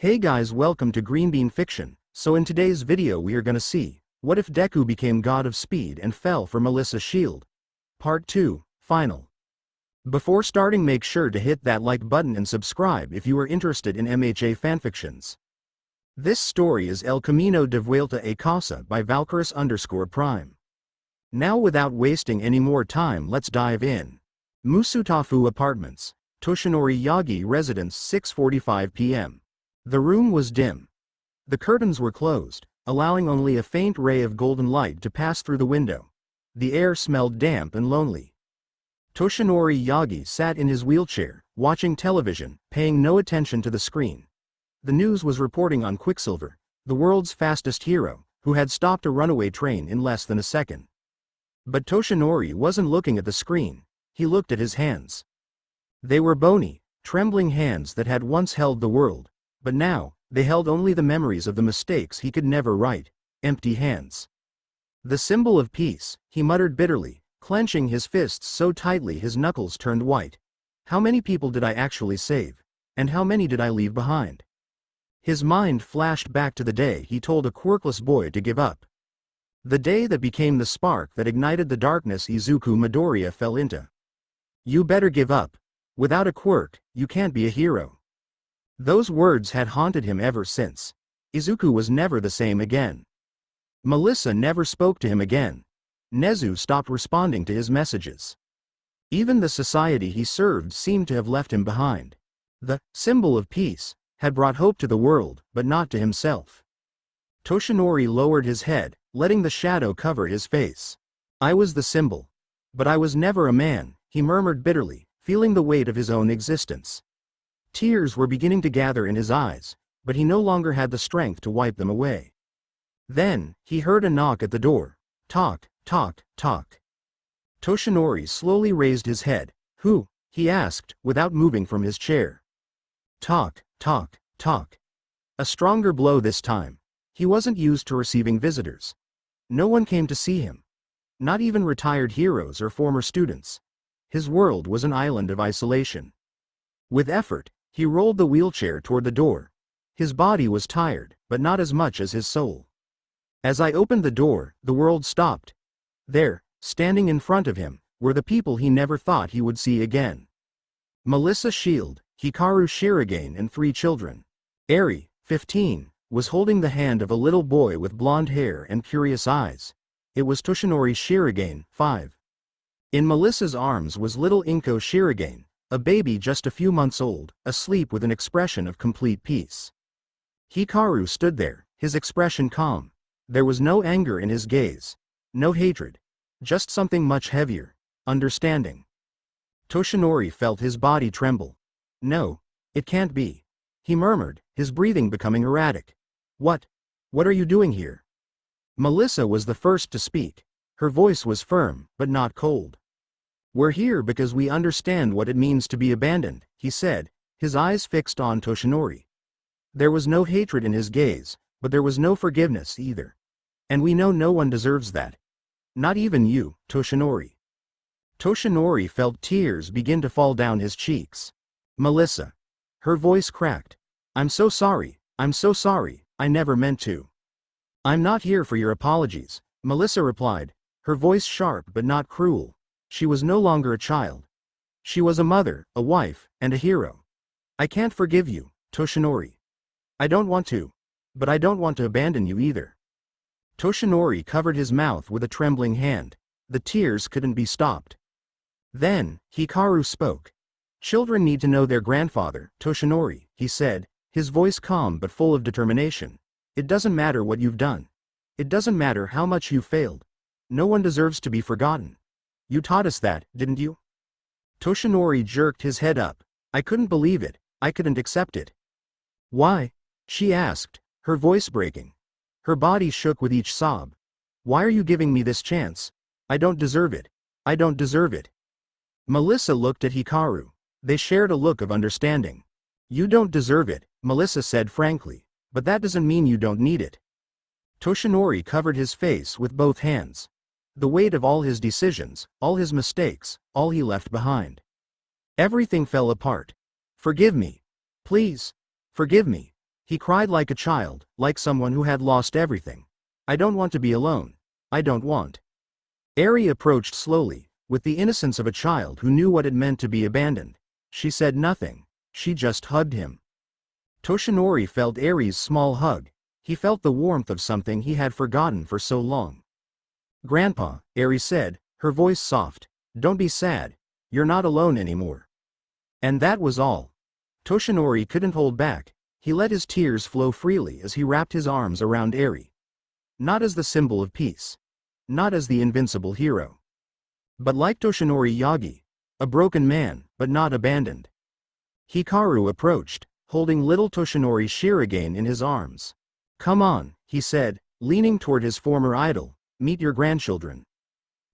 Hey guys, welcome to Green Bean Fiction. So in today's video we are gonna see, what if Deku became god of speed and fell for Melissa's shield? Part 2, Final. Before starting, make sure to hit that like button and subscribe if you are interested in MHA fanfictions. This story is El Camino de Vuelta a Casa by Valkyris_Prime. Now without wasting any more time, let's dive in. Musutafu Apartments, Toshinori Yagi Residence, 6:45 p.m. The room was dim. The curtains were closed, allowing only a faint ray of golden light to pass through the window. The air smelled damp and lonely. Toshinori Yagi sat in his wheelchair, watching television, paying no attention to the screen. The news was reporting on Quicksilver, the world's fastest hero, who had stopped a runaway train in less than a second. But Toshinori wasn't looking at the screen, he looked at his hands. They were bony, trembling hands that had once held the world. But now, they held only the memories of the mistakes he could never right, empty hands. The symbol of peace, he muttered bitterly, clenching his fists so tightly his knuckles turned white. How many people did I actually save? And how many did I leave behind? His mind flashed back to the day he told a quirkless boy to give up. The day that became the spark that ignited the darkness Izuku Midoriya fell into. You better give up. Without a quirk, you can't be a hero. Those words had haunted him ever since. Izuku was never the same again. Melissa never spoke to him again. Nezu stopped responding to his messages. Even the society he served seemed to have left him behind. The symbol of peace had brought hope to the world, but not to himself. Toshinori lowered his head, letting the shadow cover his face. I was the symbol. But I was never a man, he murmured bitterly, feeling the weight of his own existence. Tears were beginning to gather in his eyes, but he no longer had the strength to wipe them away. Then, he heard a knock at the door. Talk, talk, talk. Toshinori slowly raised his head. Who? He asked, without moving from his chair. Talk, talk, talk. A stronger blow this time. He wasn't used to receiving visitors. No one came to see him. Not even retired heroes or former students. His world was an island of isolation. With effort, he rolled the wheelchair toward the door. His body was tired, but not as much as his soul. As I opened the door, the world stopped. There, standing in front of him, were the people he never thought he would see again. Melissa Shield, Hikaru Shirogane, and 3 children. Eri, 15, was holding the hand of a little boy with blonde hair and curious eyes. It was Toshinori Shirogane, 5. In Melissa's arms was little Inko Shirogane, a baby just a few months old, asleep with an expression of complete peace. Hikaru stood there, his expression calm. There was no anger in his gaze. No hatred. Just something much heavier. Understanding. Toshinori felt his body tremble. No, it can't be. He murmured, his breathing becoming erratic. What are you doing here? Melissa was the first to speak. Her voice was firm, but not cold. We're here because we understand what it means to be abandoned, he said, his eyes fixed on Toshinori. There was no hatred in his gaze, but there was no forgiveness either. And we know no one deserves that. Not even you, Toshinori. Toshinori felt tears begin to fall down his cheeks. Melissa. Her voice cracked. I'm so sorry, I never meant to. I'm not here for your apologies, Melissa replied, her voice sharp but not cruel. She was no longer a child. She was a mother, a wife, and a hero. I can't forgive you, Toshinori. I don't want to. But I don't want to abandon you either. Toshinori covered his mouth with a trembling hand. The tears couldn't be stopped. Then, Hikaru spoke. Children need to know their grandfather, Toshinori, he said, his voice calm but full of determination. It doesn't matter what you've done. It doesn't matter how much you've failed. No one deserves to be forgotten. You taught us that, didn't you? Toshinori jerked his head up. I couldn't believe it. I couldn't accept it. Why? She asked, her voice breaking. Her body shook with each sob. Why are you giving me this chance? I don't deserve it. I don't deserve it. Melissa looked at Hikaru. They shared a look of understanding. You don't deserve it, Melissa said frankly, but that doesn't mean you don't need it. Toshinori covered his face with both hands. The weight of all his decisions, all his mistakes, all he left behind. Everything fell apart. Forgive me. Please. Forgive me. He cried like a child, like someone who had lost everything. I don't want to be alone. I don't want. Eri approached slowly, with the innocence of a child who knew what it meant to be abandoned. She said nothing. She just hugged him. Toshinori felt Eri's small hug. He felt the warmth of something he had forgotten for so long. Grandpa, Eri said, her voice soft. Don't be sad. You're not alone anymore. And that was all. Toshinori couldn't hold back. He let his tears flow freely as he wrapped his arms around Eri. Not as the symbol of peace. Not as the invincible hero. But like Toshinori Yagi. A broken man, but not abandoned. Hikaru approached, holding little Toshinori Shirogane in his arms. Come on, he said, leaning toward his former idol, meet your grandchildren.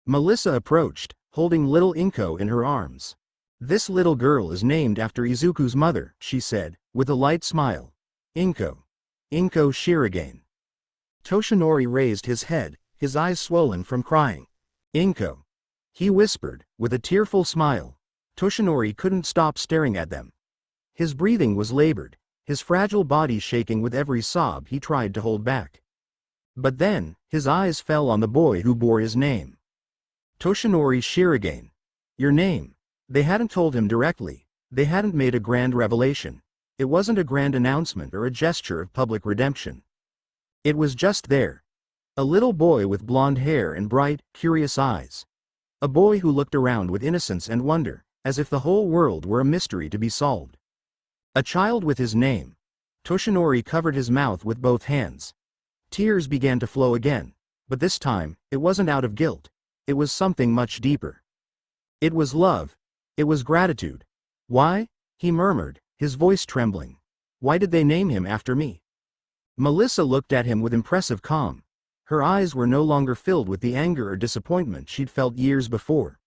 Melissa approached, holding little Inko in her arms. This little girl is named after Izuku's mother, she said, with a light smile. Inko. Inko Shirogane. Toshinori raised his head, his eyes swollen from crying. Inko. He whispered, with a tearful smile. Toshinori couldn't stop staring at them. His breathing was labored, his fragile body shaking with every sob he tried to hold back. But then, his eyes fell on the boy who bore his name. Toshinori Shirogane. Your name. They hadn't told him directly. They hadn't made a grand revelation. It wasn't a grand announcement or a gesture of public redemption. It was just there. A little boy with blonde hair and bright, curious eyes. A boy who looked around with innocence and wonder, as if the whole world were a mystery to be solved. A child with his name. Toshinori covered his mouth with both hands. Tears began to flow again, but this time, it wasn't out of guilt. It was something much deeper. It was love. It was gratitude. Why? He murmured, his voice trembling. Why did they name him after me? Melissa looked at him with impressive calm. Her eyes were no longer filled with the anger or disappointment she'd felt years before.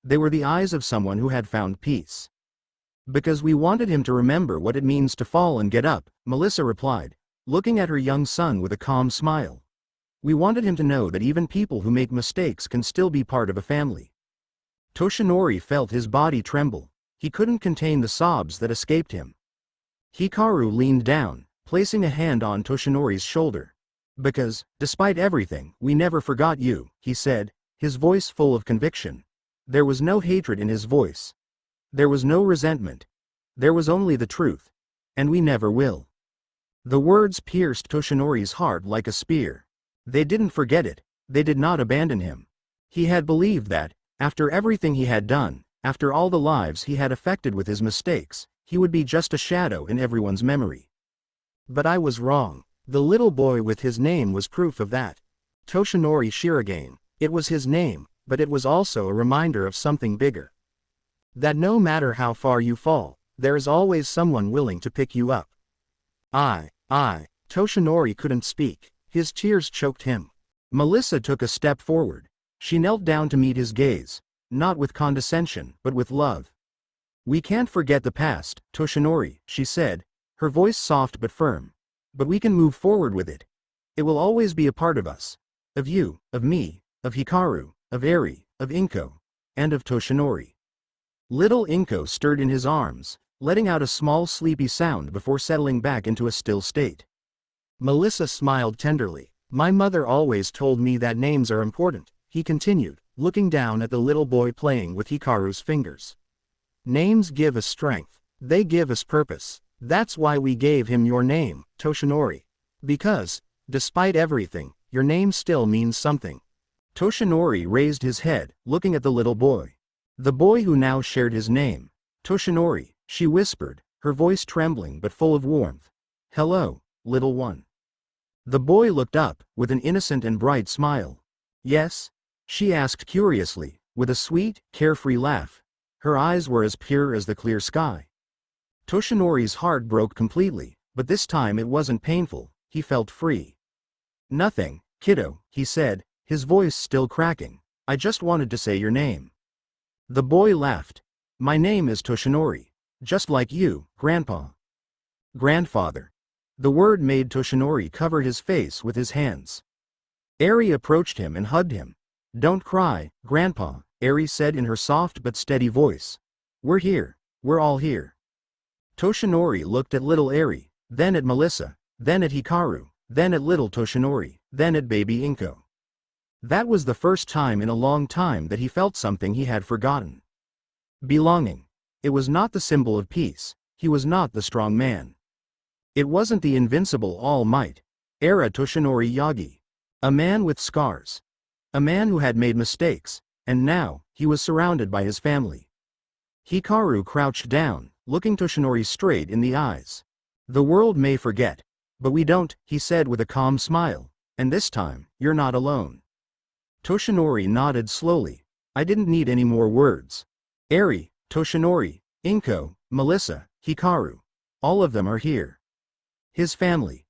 They were the eyes of someone who had found peace. Because we wanted him to remember what it means to fall and get up, Melissa replied, looking at her young son with a calm smile. We wanted him to know that even people who make mistakes can still be part of a family. Toshinori felt his body tremble. He couldn't contain the sobs that escaped him. Hikaru leaned down, placing a hand on Toshinori's shoulder. Because, despite everything, we never forgot you, he said, his voice full of conviction. There was no hatred in his voice. There was no resentment. There was only the truth. And we never will. The words pierced Toshinori's heart like a spear. They didn't forget it. They did not abandon him. He had believed that, after everything he had done, after all the lives he had affected with his mistakes, he would be just a shadow in everyone's memory. But I was wrong. The little boy with his name was proof of that. Toshinori Shirogane. It was his name, but it was also a reminder of something bigger. That no matter how far you fall, there is always someone willing to pick you up. Toshinori couldn't speak. His tears choked him. Melissa took a step forward. She knelt down to meet his gaze, not with condescension, but with love. We can't forget the past, Toshinori, she said, her voice soft but firm. But we can move forward with it. It will always be a part of us. Of you, of me, of Hikaru, of Eri, of Inko, and of Toshinori. Little Inko stirred in his arms, letting out a small sleepy sound before settling back into a still state. Melissa smiled tenderly. My mother always told me that names are important, he continued, looking down at the little boy playing with Hikaru's fingers. Names give us strength. They give us purpose. That's why we gave him your name, Toshinori. Because, despite everything, your name still means something. Toshinori raised his head, looking at the little boy. The boy who now shared his name. Toshinori, she whispered, her voice trembling but full of warmth. Hello, little one. The boy looked up, with an innocent and bright smile. Yes? She asked curiously, with a sweet, carefree laugh. Her eyes were as pure as the clear sky. Toshinori's heart broke completely, but this time it wasn't painful, he felt free. Nothing, kiddo, he said, his voice still cracking. I just wanted to say your name. The boy laughed. My name is Toshinori. Just like you, Grandpa. Grandfather. The word made Toshinori cover his face with his hands. Eri approached him and hugged him. Don't cry, Grandpa, Eri said in her soft but steady voice. We're here. We're all here. Toshinori looked at little Eri, then at Melissa, then at Hikaru, then at little Toshinori, then at baby Inko. That was the first time in a long time that he felt something he had forgotten. Belonging. It was not the symbol of peace, he was not the strong man. It wasn't the invincible all-might, era Toshinori Yagi. A man with scars. A man who had made mistakes, and now, he was surrounded by his family. Hikaru crouched down, looking Toshinori straight in the eyes. The world may forget, but we don't, he said with a calm smile, and this time, you're not alone. Toshinori nodded slowly. I didn't need any more words. Eri, Toshinori, Inko, Melissa, Hikaru. All of them are here. His family.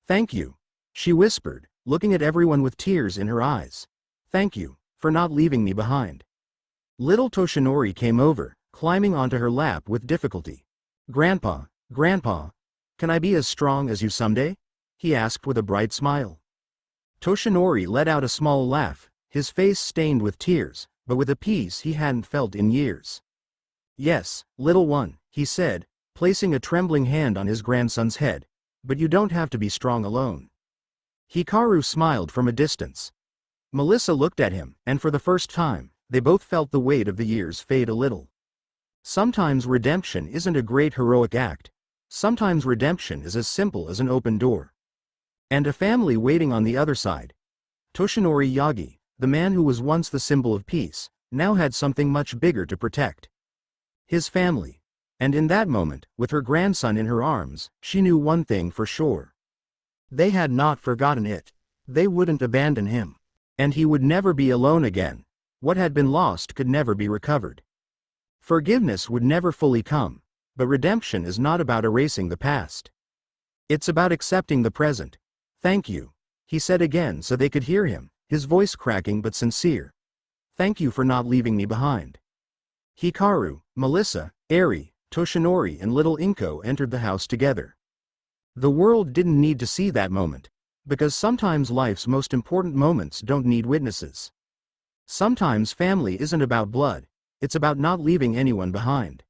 Thank you, she whispered, looking at everyone with tears in her eyes. Thank you, for not leaving me behind. Little Toshinori came over, climbing onto her lap with difficulty. Grandpa, can I be as strong as you someday? He asked with a bright smile. Toshinori let out a small laugh, his face stained with tears, but with a peace he hadn't felt in years. Yes, little one, he said, placing a trembling hand on his grandson's head, but you don't have to be strong alone. Hikaru smiled from a distance. Melissa looked at him, and for the first time, they both felt the weight of the years fade a little. Sometimes redemption isn't a great heroic act. Sometimes redemption is as simple as an open door. And a family waiting on the other side. Toshinori Yagi, the man who was once the symbol of peace, now had something much bigger to protect. His family. And in that moment, with her grandson in her arms, she knew one thing for sure. They had not forgotten it. They wouldn't abandon him. And he would never be alone again. What had been lost could never be recovered. Forgiveness would never fully come, but redemption is not about erasing the past. It's about accepting the present. Thank you, he said again so they could hear him, his voice cracking but sincere. Thank you for not leaving me behind. Hikaru, Melissa, Eri, Toshinori and little Inko entered the house together. The world didn't need to see that moment, because sometimes life's most important moments don't need witnesses. Sometimes family isn't about blood, it's about not leaving anyone behind.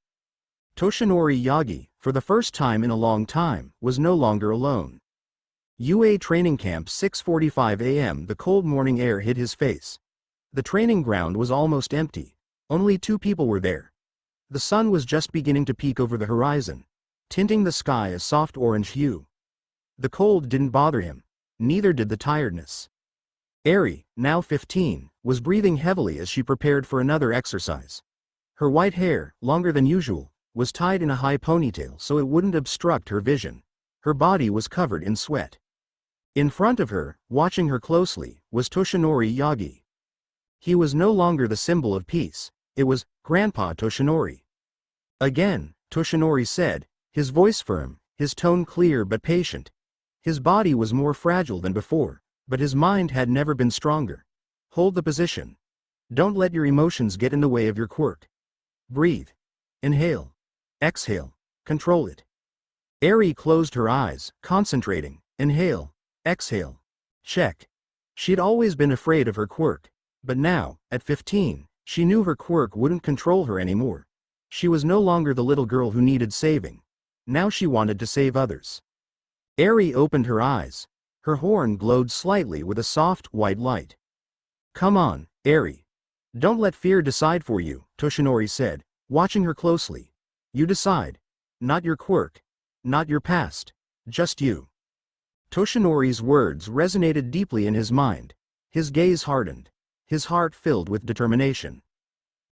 Toshinori Yagi, for the first time in a long time, was no longer alone. UA training camp 6:45 a.m. The cold morning air hit his face. The training ground was almost empty. Only 2 people were there. The sun was just beginning to peek over the horizon, tinting the sky a soft orange hue. The cold didn't bother him, neither did the tiredness. Eri, now 15, was breathing heavily as she prepared for another exercise. Her white hair, longer than usual, was tied in a high ponytail so it wouldn't obstruct her vision. Her body was covered in sweat. In front of her, watching her closely, was Toshinori Yagi. He was no longer the symbol of peace, it was Grandpa Toshinori. Again, Toshinori said, his voice firm, his tone clear but patient. His body was more fragile than before, but his mind had never been stronger. Hold the position. Don't let your emotions get in the way of your quirk. Breathe. Inhale. Exhale. Control it. Eri closed her eyes, concentrating. Inhale. Exhale. Check. She'd always been afraid of her quirk, but now, at 15, she knew her quirk wouldn't control her anymore. She was no longer the little girl who needed saving. Now she wanted to save others. Eri opened her eyes. Her horn glowed slightly with a soft, white light. Come on, Eri. Don't let fear decide for you, Toshinori said, watching her closely. You decide. Not your quirk. Not your past. Just you. Toshinori's words resonated deeply in his mind. His gaze hardened. His heart filled with determination.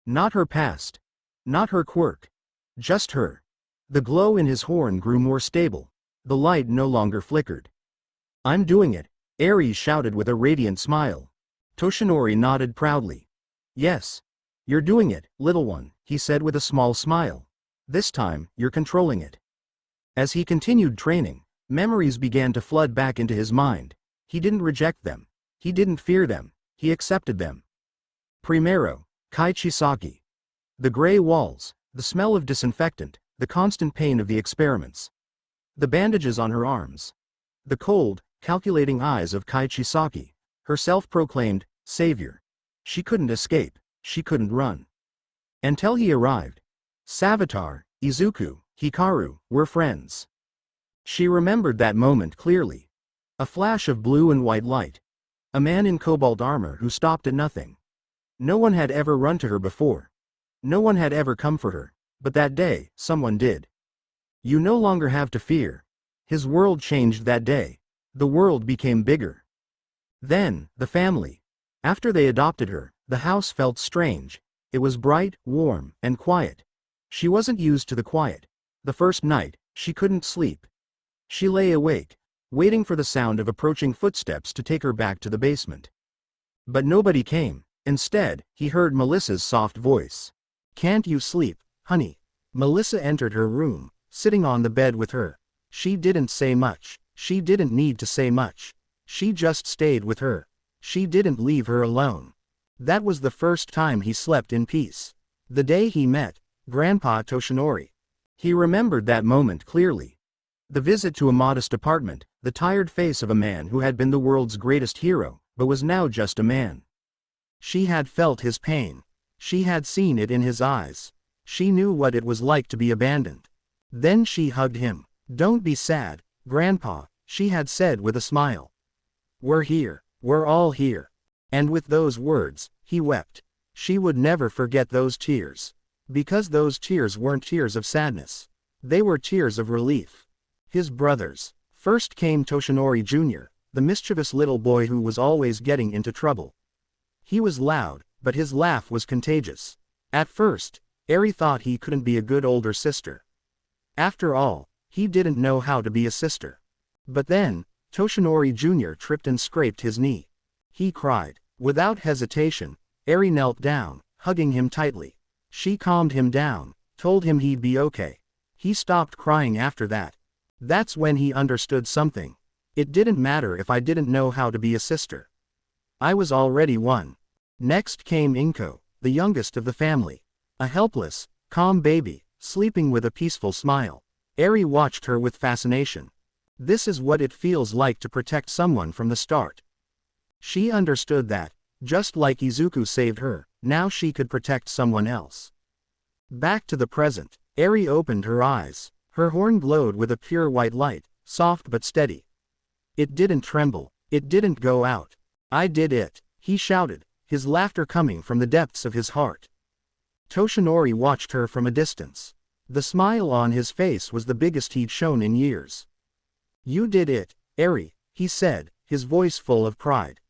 Not her past. Not her quirk. Just her. The glow in his horn grew more stable. The light no longer flickered. I'm doing it, Eri shouted with a radiant smile. Toshinori nodded proudly. Yes. You're doing it, little one, he said with a small smile. This time, you're controlling it. As he continued training, memories began to flood back into his mind. He didn't reject them. He didn't fear them. He accepted them. Primero, Kaichisaki. The gray walls, the smell of disinfectant, the constant pain of the experiments. The bandages on her arms. The cold, calculating eyes of Kaichisaki, her self-proclaimed savior. She couldn't escape, she couldn't run. Until he arrived. Savatar, Izuku, Hikaru, were friends. She remembered that moment clearly. A flash of blue and white light. A man in cobalt armor who stopped at nothing. No one had ever run to her before. No one had ever come for her, but that day, someone did. You no longer have to fear. His world changed that day. The world became bigger. Then, the family. After they adopted her, the house felt strange. It was bright, warm, and quiet. She wasn't used to the quiet. The first night, she couldn't sleep. She lay awake, waiting for the sound of approaching footsteps to take her back to the basement. But nobody came. Instead, he heard Melissa's soft voice. "Can't you sleep, honey?" Melissa entered her room, sitting on the bed with her. She didn't say much. She didn't need to say much. She just stayed with her. She didn't leave her alone. That was the first time he slept in peace. The day he met Grandpa Toshinori. He remembered that moment clearly. The visit to a modest apartment, the tired face of a man who had been the world's greatest hero, but was now just a man. She had felt his pain. She had seen it in his eyes. She knew what it was like to be abandoned. Then she hugged him. "Don't be sad, Grandpa," she had said with a smile. "We're here. We're all here." And with those words, he wept. She would never forget those tears. Because those tears weren't tears of sadness. They were tears of relief. His brothers. First came Toshinori Jr., the mischievous little boy who was always getting into trouble. He was loud, but his laugh was contagious. At first, Eri thought he couldn't be a good older sister. After all, he didn't know how to be a sister. But then, Toshinori Jr. tripped and scraped his knee. He cried. Without hesitation, Eri knelt down, hugging him tightly. She calmed him down, told him he'd be okay. He stopped crying after that. That's when he understood something. It didn't matter if I didn't know how to be a sister. I was already one. Next came Inko, the youngest of the family. A helpless, calm baby, sleeping with a peaceful smile. Eri watched her with fascination. This is what it feels like to protect someone from the start. She understood that, just like Izuku saved her, now she could protect someone else. Back to the present, Eri opened her eyes. Her horn glowed with a pure white light, soft but steady. It didn't tremble. It didn't go out. "I did it," he shouted, his laughter coming from the depths of his heart. Toshinori watched her from a distance. The smile on his face was the biggest he'd shown in years. "You did it, Eri," he said, his voice full of pride.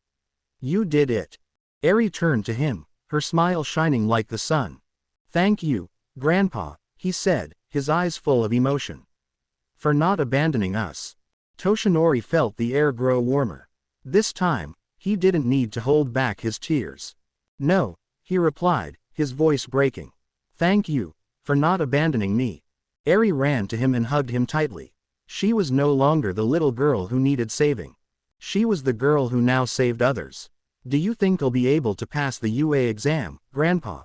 "You did it." Eri turned to him, her smile shining like the sun. "Thank you, Grandpa," he said, his eyes full of emotion. "For not abandoning us." Toshinori felt the air grow warmer. This time, he didn't need to hold back his tears. "No," he replied, his voice breaking. "Thank you, for not abandoning me." Eri ran to him and hugged him tightly. She was no longer the little girl who needed saving. She was the girl who now saved others. "Do you think I'll be able to pass the UA exam, Grandpa?"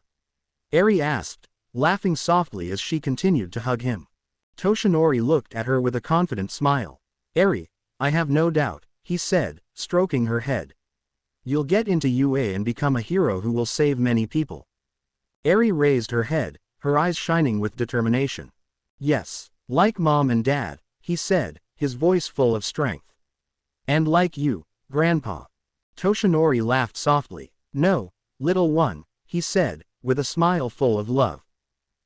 Eri asked, laughing softly as she continued to hug him. Toshinori looked at her with a confident smile. "Eri, I have no doubt," he said, stroking her head. "You'll get into UA and become a hero who will save many people." Eri raised her head, her eyes shining with determination. "Yes, like Mom and Dad," he said, his voice full of strength. "And like you, Grandpa." Toshinori laughed softly. "No, little one," he said, with a smile full of love.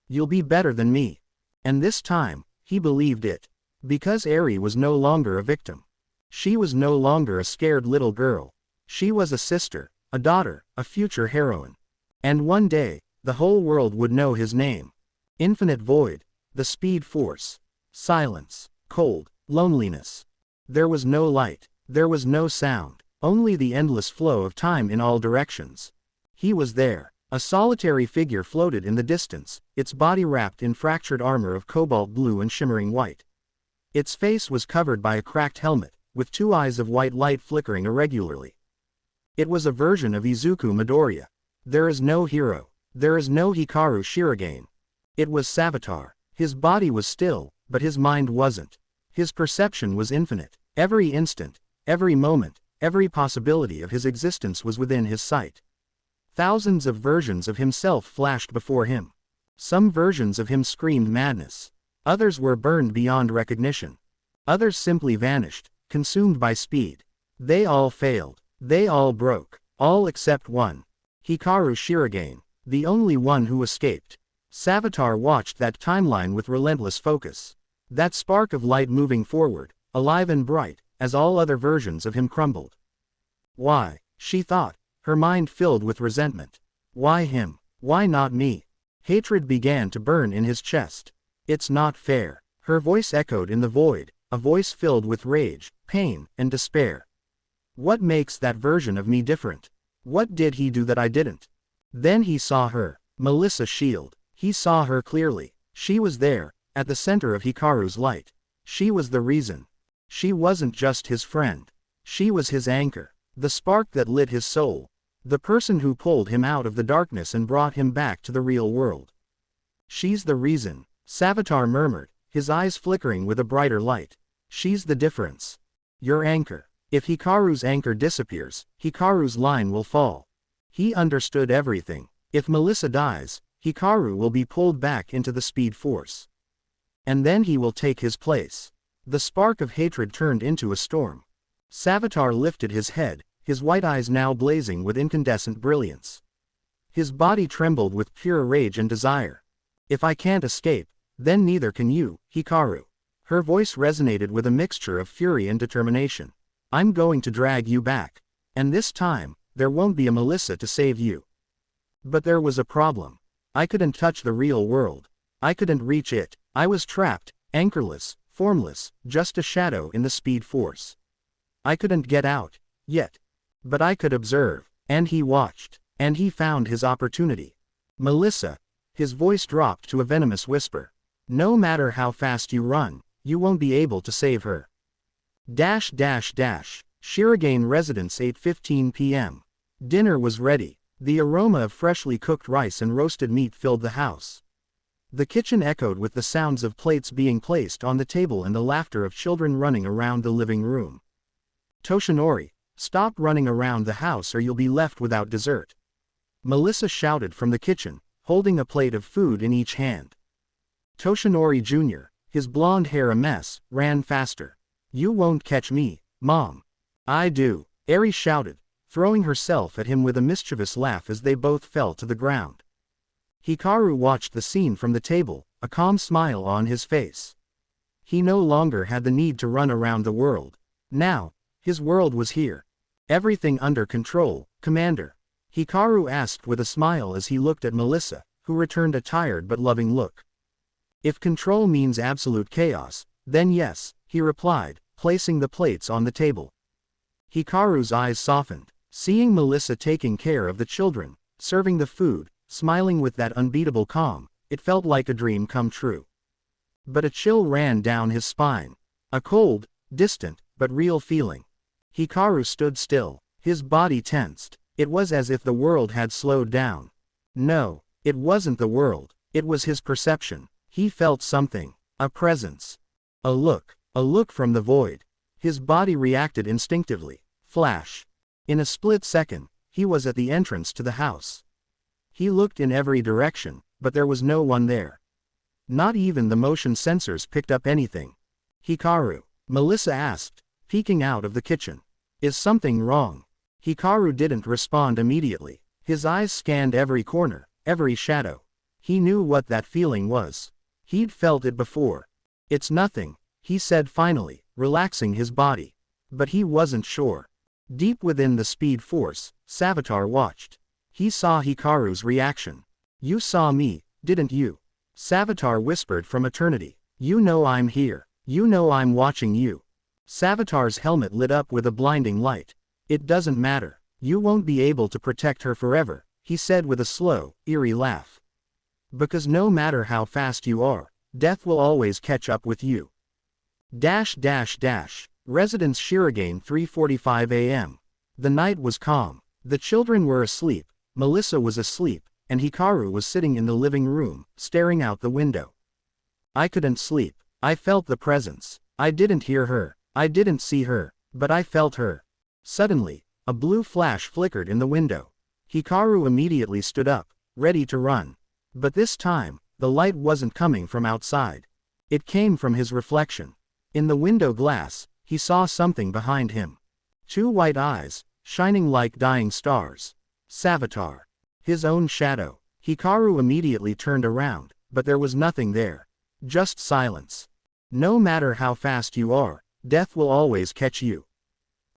"You'll be better than me." And this time, he believed it. Because Eri was no longer a victim. She was no longer a scared little girl. She was a sister, a daughter, a future heroine. And one day, the whole world would know his name. Infinite Void. The Speed Force. Silence. Cold. Loneliness. There was no light. There was no sound. Only the endless flow of time in all directions. He was there. A solitary figure floated in the distance, its body wrapped in fractured armor of cobalt blue and shimmering white. Its face was covered by a cracked helmet, with two eyes of white light flickering irregularly. It was a version of Izuku Midoriya. There is no hero. There is no Hikaru Shirogane. It was Savatar. His body was still, but his mind wasn't. His perception was infinite. Every instant, every moment, every possibility of his existence was within his sight. Thousands of versions of himself flashed before him. Some versions of him screamed madness. Others were burned beyond recognition. Others simply vanished, consumed by speed. They all failed. They all broke. All except one. Hikaru Shirogane, the only one who escaped. Savatar watched that timeline with relentless focus. That spark of light moving forward, alive and bright, as all other versions of him crumbled. Why, she thought, her mind filled with resentment. Why him? Why not me? Hatred began to burn in his chest. It's not fair. Her voice echoed in the void, a voice filled with rage, pain, and despair. What makes that version of me different? What did he do that I didn't? Then he saw her, Melissa Shield. He saw her clearly. She was there, at the center of Hikaru's light. She was the reason. She wasn't just his friend. She was his anchor, the spark that lit his soul, the person who pulled him out of the darkness and brought him back to the real world. She's the reason, Savatar murmured, his eyes flickering with a brighter light. She's the difference. Your anchor. If Hikaru's anchor disappears, Hikaru's line will fall. He understood everything. If Melissa dies, Hikaru will be pulled back into the speed force. And then he will take his place. The spark of hatred turned into a storm. Savatar lifted his head, his white eyes now blazing with incandescent brilliance. His body trembled with pure rage and desire. If I can't escape, then neither can you, Hikaru. Her voice resonated with a mixture of fury and determination. I'm going to drag you back. And this time, there won't be a Melissa to save you. But there was a problem. I couldn't touch the real world. I couldn't reach it. I was trapped, anchorless, formless, just a shadow in the speed force. I couldn't get out, yet. But I could observe, and he watched, and he found his opportunity. Melissa. His voice dropped to a venomous whisper. No matter how fast you run, you won't be able to save her. Shirogane Residence 8:15 p.m. Dinner was ready. The aroma of freshly cooked rice and roasted meat filled the house. The kitchen echoed with the sounds of plates being placed on the table and the laughter of children running around the living room. Toshinori, stop running around the house or you'll be left without dessert. Melissa shouted from the kitchen, holding a plate of food in each hand. Toshinori Jr., his blonde hair a mess, ran faster. You won't catch me, Mom. I do, Eri shouted, throwing herself at him with a mischievous laugh as they both fell to the ground. Hikaru watched the scene from the table, a calm smile on his face. He no longer had the need to run around the world. Now, his world was here. Everything under control, Commander. Hikaru asked with a smile as he looked at Melissa, who returned a tired but loving look. If control means absolute chaos, then yes, he replied, placing the plates on the table. Hikaru's eyes softened, seeing Melissa taking care of the children, serving the food, smiling with that unbeatable calm. It felt like a dream come true. But a chill ran down his spine. A cold, distant, but real feeling. Hikaru stood still, his body tensed. It was as if the world had slowed down. No, it wasn't the world, it was his perception. He felt something, a presence. A look from the void. His body reacted instinctively. Flash. In a split second, he was at the entrance to the house. He looked in every direction, but there was no one there. Not even the motion sensors picked up anything. Hikaru, Melissa asked, peeking out of the kitchen. Is something wrong? Hikaru didn't respond immediately. His eyes scanned every corner, every shadow. He knew what that feeling was. He'd felt it before. It's nothing, he said finally, relaxing his body. But he wasn't sure. Deep within the speed force, Savatar watched. He saw Hikaru's reaction. You saw me, didn't you? Savatar whispered from eternity. You know I'm here. You know I'm watching you. Savatar's helmet lit up with a blinding light. It doesn't matter. You won't be able to protect her forever, he said with a slow, eerie laugh. Because no matter how fast you are, death will always catch up with you. Residence Shirogane 3:45 a.m. The night was calm. The children were asleep, Melissa was asleep, and Hikaru was sitting in the living room, staring out the window. I couldn't sleep. I felt the presence. I didn't hear her. I didn't see her, but I felt her. Suddenly, a blue flash flickered in the window. Hikaru immediately stood up, ready to run. But this time, the light wasn't coming from outside. It came from his reflection. In the window glass, he saw something behind him. Two white eyes, shining like dying stars. Savatar. His own shadow. Hikaru immediately turned around, but there was nothing there. Just silence. No matter how fast you are, death will always catch you.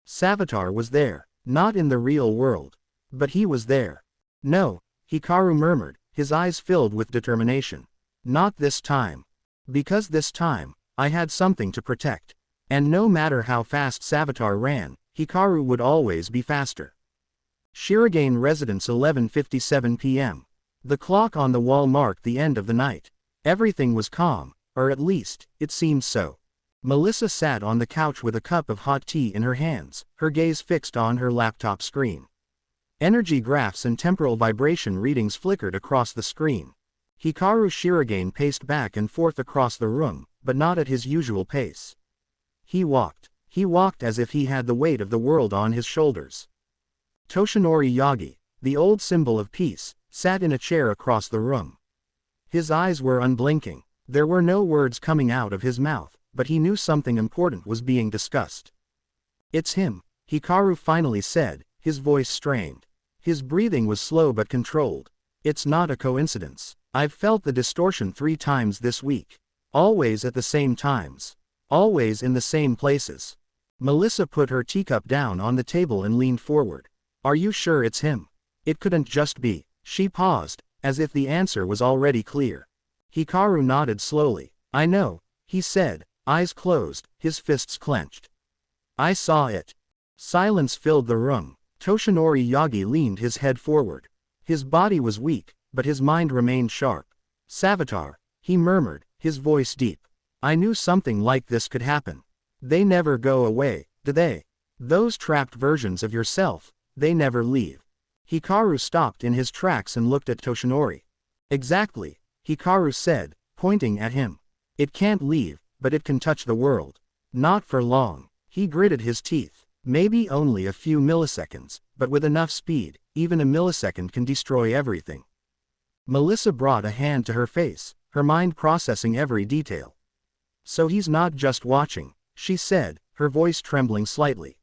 Savatar was there, not in the real world. But he was there. No, Hikaru murmured, his eyes filled with determination. Not this time. Because this time, I had something to protect. And no matter how fast Savatar ran, Hikaru would always be faster. Shirogane Residence 11:57 p.m. The clock on the wall marked the end of the night. Everything was calm, or at least, it seemed so. Melissa sat on the couch with a cup of hot tea in her hands, her gaze fixed on her laptop screen. Energy graphs and temporal vibration readings flickered across the screen. Hikaru Shirogane paced back and forth across the room, but not at his usual pace. He walked as if he had the weight of the world on his shoulders. Toshinori Yagi, the old symbol of peace, sat in a chair across the room. His eyes were unblinking. There were no words coming out of his mouth, but he knew something important was being discussed. "It's him," Hikaru finally said, his voice strained. His breathing was slow but controlled. "It's not a coincidence. I've felt the distortion 3 times this week. Always at the same times. Always in the same places." Melissa put her teacup down on the table and leaned forward. "Are you sure it's him? It couldn't just be." She paused, as if the answer was already clear. Hikaru nodded slowly. "I know," he said, eyes closed, his fists clenched. "I saw it." Silence filled the room. Toshinori Yagi leaned his head forward. His body was weak, but his mind remained sharp. "Savatar," he murmured, his voice deep. "I knew something like this could happen. They never go away, do they? Those trapped versions of yourself, they never leave." Hikaru stopped in his tracks and looked at Toshinori. "Exactly," Hikaru said, pointing at him. "It can't leave, but it can touch the world. Not for long." He gritted his teeth. "Maybe only a few milliseconds, but with enough speed, even a millisecond can destroy everything." Melissa brought a hand to her face, her mind processing every detail. "So he's not just watching," she said, her voice trembling slightly.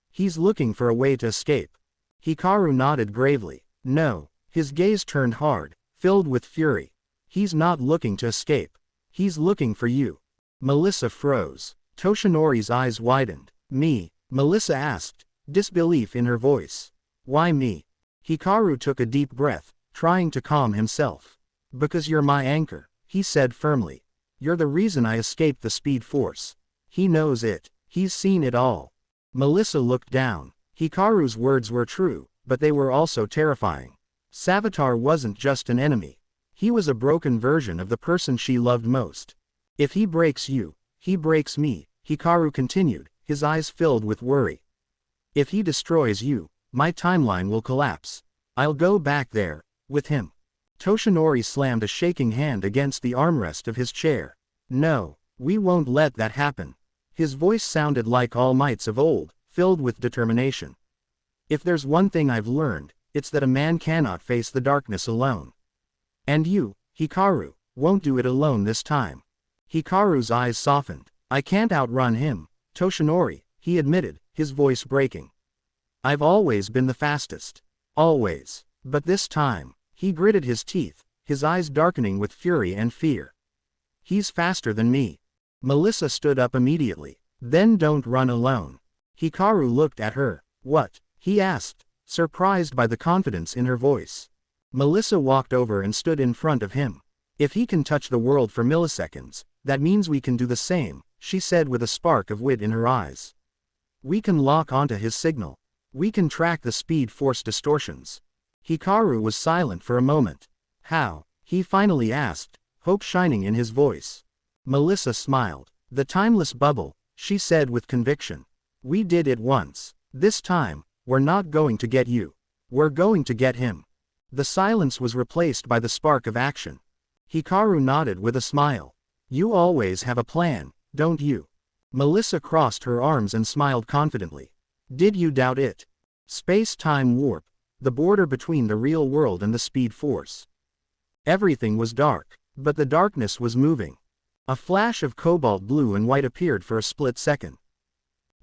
"He's looking for a way to escape." Hikaru nodded gravely. "No." His gaze turned hard, filled with fury. "He's not looking to escape. He's looking for you." Melissa froze. Toshinori's eyes widened. "Me?" Melissa asked, disbelief in her voice. "Why me?" Hikaru took a deep breath, trying to calm himself. "Because you're my anchor," he said firmly. "You're the reason I escaped the Speed Force. He knows it. He's seen it all." Melissa looked down. Hikaru's words were true, but they were also terrifying. Savatar wasn't just an enemy. He was a broken version of the person she loved most. "If he breaks you, he breaks me," Hikaru continued, his eyes filled with worry. "If he destroys you, my timeline will collapse. I'll go back there, with him." Toshinori slammed a shaking hand against the armrest of his chair. "No, we won't let that happen." His voice sounded like All Might's of old, filled with determination. "If there's one thing I've learned, it's that a man cannot face the darkness alone. And you, Hikaru, won't do it alone this time." Hikaru's eyes softened. "I can't outrun him, Toshinori," he admitted, his voice breaking. "I've always been the fastest. Always. But this time," he gritted his teeth, his eyes darkening with fury and fear. "He's faster than me." Melissa stood up immediately. "Then don't run alone." Hikaru looked at her. "What?" he asked, surprised by the confidence in her voice. Melissa walked over and stood in front of him. "If he can touch the world for milliseconds, that means we can do the same," she said with a spark of wit in her eyes. "We can lock onto his signal. We can track the Speed Force distortions." Hikaru was silent for a moment. "How?" he finally asked, hope shining in his voice. Melissa smiled. "The timeless bubble," she said with conviction. "We did it once. This time, we're not going to get you. We're going to get him." The silence was replaced by the spark of action. Hikaru nodded with a smile. "You always have a plan, don't you?" Melissa crossed her arms and smiled confidently. "Did you doubt it?" Space-time warp, the border between the real world and the Speed Force. Everything was dark, but the darkness was moving. A flash of cobalt blue and white appeared for a split second.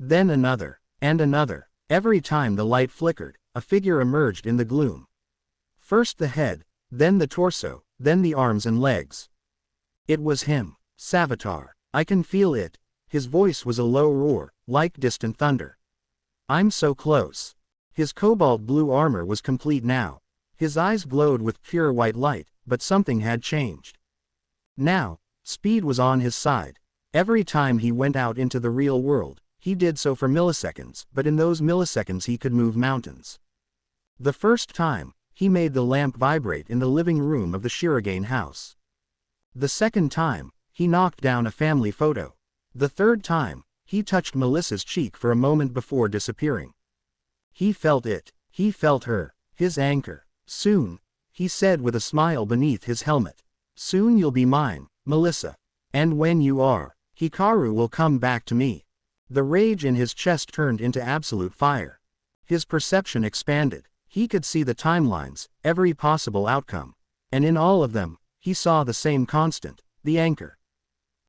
Then another, and another. Every time the light flickered, a figure emerged in the gloom. First the head, then the torso, then the arms and legs. It was him, Savatar. I can feel it. His voice was a low roar, like distant thunder. I'm so close. His cobalt blue armor was complete now. His eyes glowed with pure white light, but something had changed. Now, speed was on his side. Every time he went out into the real world, he did so for milliseconds, but in those milliseconds he could move mountains. The first time, he made the lamp vibrate in the living room of the Shirogane house. The second time, he knocked down a family photo. The third time, he touched Melissa's cheek for a moment before disappearing. He felt it. He felt her, his anchor. Soon, he said with a smile beneath his helmet. Soon you'll be mine, Melissa. And when you are, Hikaru will come back to me. The rage in his chest turned into absolute fire. His perception expanded. He could see the timelines, every possible outcome. And in all of them, he saw the same constant, the anchor.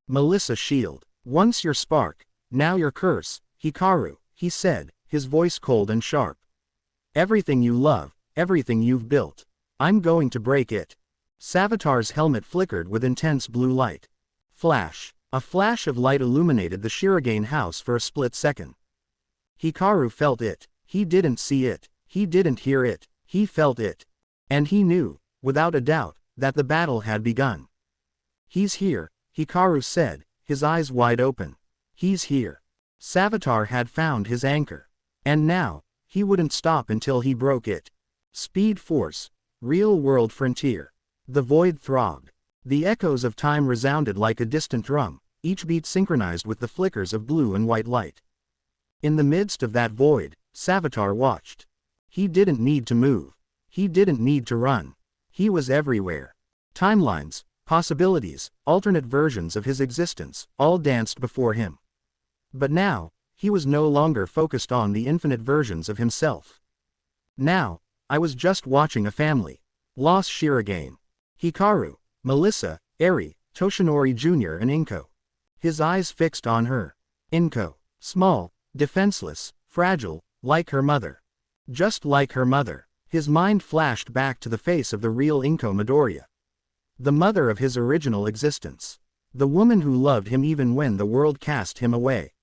Melissa Shield. Once your spark, now your curse, Hikaru, he said, his voice cold and sharp. Everything you love, everything you've built. I'm going to break it. Savatar's helmet flickered with intense blue light. Flash. A flash of light illuminated the Shirogane house for a split second. Hikaru felt it. He didn't see it. He didn't hear it. He felt it. And he knew, without a doubt, that the battle had begun. He's here, Hikaru said, his eyes wide open. He's here. Savatar had found his anchor. And now, he wouldn't stop until he broke it. Speed Force. Real-world frontier. The void throbbed. The echoes of time resounded like a distant drum, each beat synchronized with the flickers of blue and white light. In the midst of that void, Savatar watched. He didn't need to move. He didn't need to run. He was everywhere. Timelines, possibilities, alternate versions of his existence, all danced before him. But now, he was no longer focused on the infinite versions of himself. Now, I was just watching a family. Lost Shirogane. Hikaru, Melissa, Eri, Toshinori Jr. and Inko. His eyes fixed on her. Inko. Small, defenseless, fragile, like her mother. Just like her mother. His mind flashed back to the face of the real Inko Midoriya. The mother of his original existence. The woman who loved him even when the world cast him away.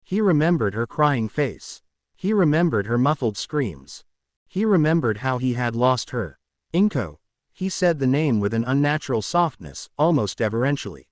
He remembered her crying face. He remembered her muffled screams. He remembered how he had lost her. Inko. He said the name with an unnatural softness, almost deferentially.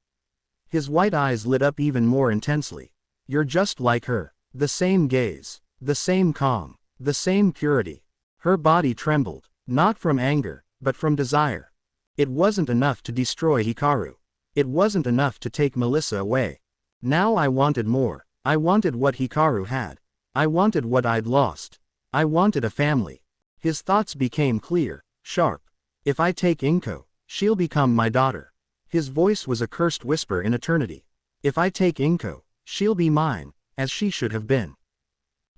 His white eyes lit up even more intensely. You're just like her. The same gaze. The same calm. The same purity. Her body trembled, not from anger, but from desire. It wasn't enough to destroy Hikaru. It wasn't enough to take Melissa away. Now I wanted more. I wanted what Hikaru had. I wanted what I'd lost. I wanted a family. His thoughts became clear, sharp. If I take Inko, she'll become my daughter. His voice was a cursed whisper in eternity. If I take Inko, she'll be mine, as she should have been.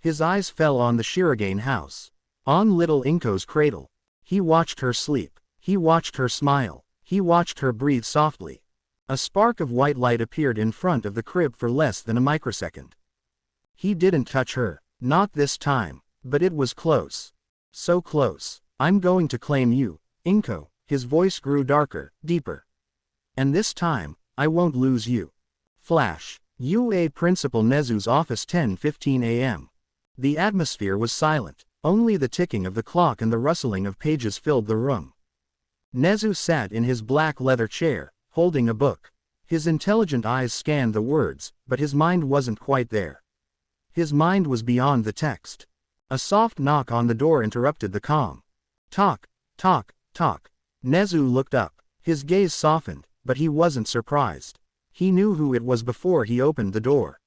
His eyes fell on the Shirogane house. On little Inko's cradle. He watched her sleep. He watched her smile. He watched her breathe softly. A spark of white light appeared in front of the crib for less than a microsecond. He didn't touch her. Not this time. But it was close. So close. I'm going to claim you, Inko. His voice grew darker, deeper. And this time, I won't lose you. Flash. UA Principal Nezu's office 10:15 a.m. The atmosphere was silent. Only the ticking of the clock and the rustling of pages filled the room. Nezu sat in his black leather chair, holding a book. His intelligent eyes scanned the words, but his mind wasn't quite there. His mind was beyond the text. A soft knock on the door interrupted the calm. Talk, talk, talk. Nezu looked up. His gaze softened, but he wasn't surprised. He knew who it was before he opened the door.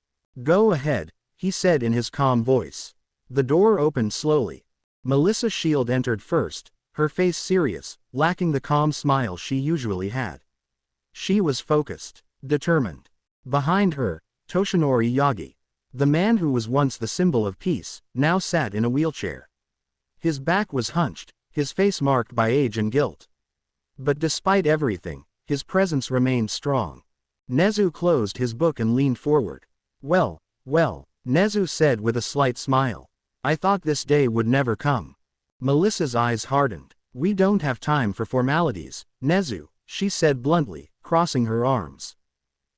Go ahead, he said in his calm voice. The door opened slowly. Melissa Shield entered first, her face serious, lacking the calm smile she usually had. She was focused, determined. Behind her, Toshinori Yagi. The man who was once the symbol of peace, now sat in a wheelchair. His back was hunched, his face marked by age and guilt. But despite everything, his presence remained strong. Nezu closed his book and leaned forward. Well, Nezu said with a slight smile. I thought this day would never come. Melissa's eyes hardened. We don't have time for formalities, Nezu, she said bluntly, crossing her arms.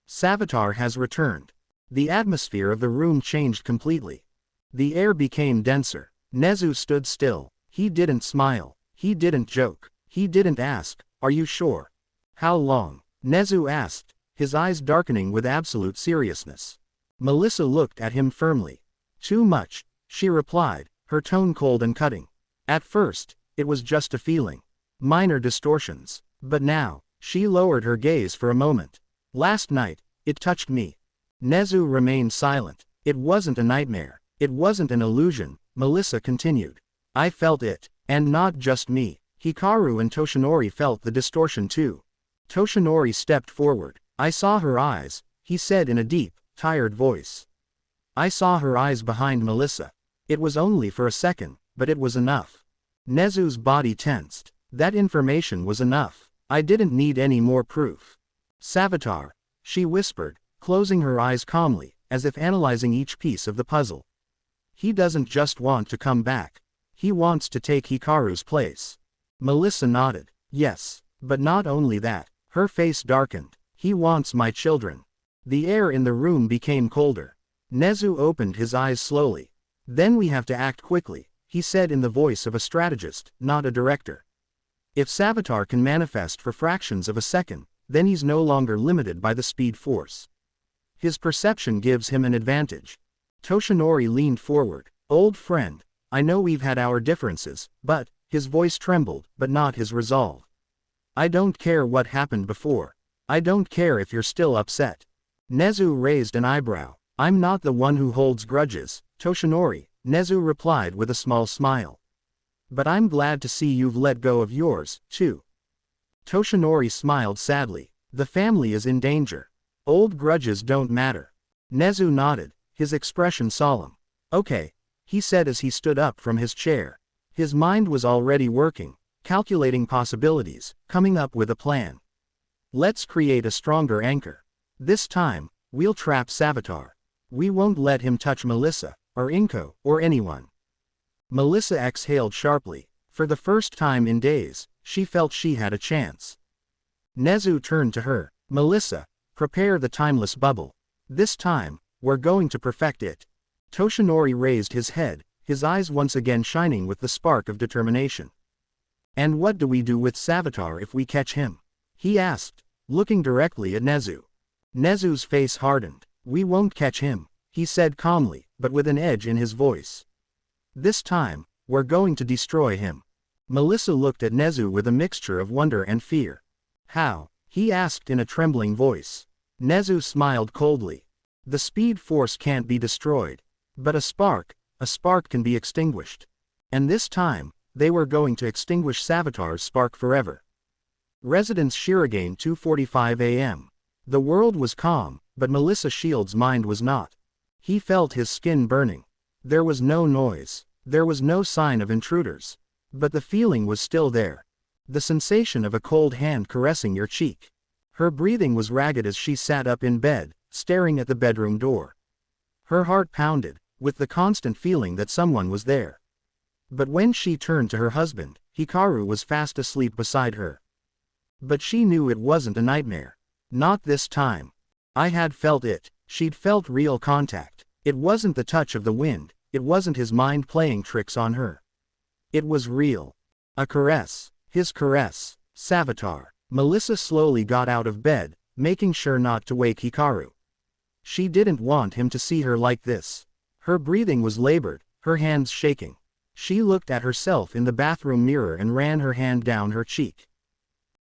Savatar has returned. The atmosphere of the room changed completely. The air became denser. Nezu stood still. He didn't smile. He didn't joke. He didn't ask, are you sure? How long? Nezu asked, his eyes darkening with absolute seriousness. Melissa looked at him firmly. Too much, she replied, her tone cold and cutting. At first, it was just a feeling. Minor distortions. But now, she lowered her gaze for a moment. Last night, it touched me. Nezu remained silent. It wasn't a nightmare. It wasn't an illusion, Melissa continued. I felt it, and not just me. Hikaru and Toshinori felt the distortion too. Toshinori stepped forward. I saw her eyes, he said in a deep, tired voice. I saw her eyes behind Melissa. It was only for a second, but it was enough. Nezu's body tensed. That information was enough. I didn't need any more proof. Savatar, she whispered, closing her eyes calmly, as if analyzing each piece of the puzzle. He doesn't just want to come back. He wants to take Hikaru's place. Melissa nodded. Yes, but not only that. Her face darkened. He wants my children. The air in the room became colder. Nezu opened his eyes slowly. Then we have to act quickly, he said in the voice of a strategist, not a director. If Savatar can manifest for fractions of a second, then he's no longer limited by the speed force. His perception gives him an advantage. Toshinori leaned forward. Old friend, I know we've had our differences, but, his voice trembled, but not his resolve. I don't care what happened before. I don't care if you're still upset. Nezu raised an eyebrow. I'm not the one who holds grudges, Toshinori, Nezu replied with a small smile. But I'm glad to see you've let go of yours, too. Toshinori smiled sadly. The family is in danger. Old grudges don't matter. Nezu nodded, his expression solemn. Okay, he said as he stood up from his chair. His mind was already working, calculating possibilities, coming up with a plan. Let's create a stronger anchor. This time, we'll trap Savatar. We won't let him touch Melissa, or Inko, or anyone. Melissa exhaled sharply. For the first time in days, she felt she had a chance. Nezu turned to her. Melissa, prepare the timeless bubble. This time, we're going to perfect it. Toshinori raised his head, his eyes once again shining with the spark of determination. And what do we do with Savatar if we catch him? He asked, looking directly at Nezu. Nezu's face hardened. We won't catch him, he said calmly, but with an edge in his voice. This time, we're going to destroy him. Melissa looked at Nezu with a mixture of wonder and fear. How? He asked in a trembling voice. Nezu smiled coldly. The speed force can't be destroyed. But a spark can be extinguished. And this time, they were going to extinguish Savatar's spark forever. Residence Shirogane 2:45 a.m. The world was calm, but Melissa Shield's mind was not. He felt his skin burning. There was no noise. There was no sign of intruders. But the feeling was still there. The sensation of a cold hand caressing your cheek. Her breathing was ragged as she sat up in bed, staring at the bedroom door. Her heart pounded, with the constant feeling that someone was there. But when she turned to her husband, Hikaru was fast asleep beside her. But she knew it wasn't a nightmare. Not this time. I had felt it. She'd felt real contact. It wasn't the touch of the wind, it wasn't his mind playing tricks on her. It was real. A caress. His caress. Savatar. Melissa slowly got out of bed, making sure not to wake Hikaru. She didn't want him to see her like this. Her breathing was labored, her hands shaking. She looked at herself in the bathroom mirror and ran her hand down her cheek.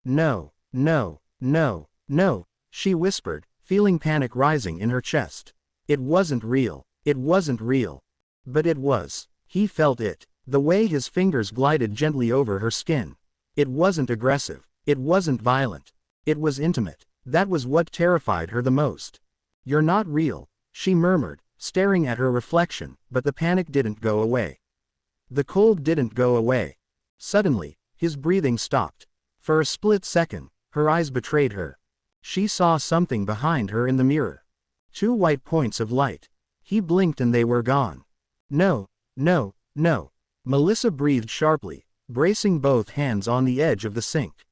No, no, no, no, she whispered, feeling panic rising in her chest. It wasn't real. It wasn't real. But it was. He felt it. The way his fingers glided gently over her skin. It wasn't aggressive. It wasn't violent. It was intimate. That was what terrified her the most. You're not real, she murmured, staring at her reflection, but the panic didn't go away. The cold didn't go away. Suddenly, his breathing stopped. For a split second, her eyes betrayed her. She saw something behind her in the mirror. 2 white points of light. He blinked and they were gone. No, no, no. Melissa breathed sharply, bracing both hands on the edge of the sink.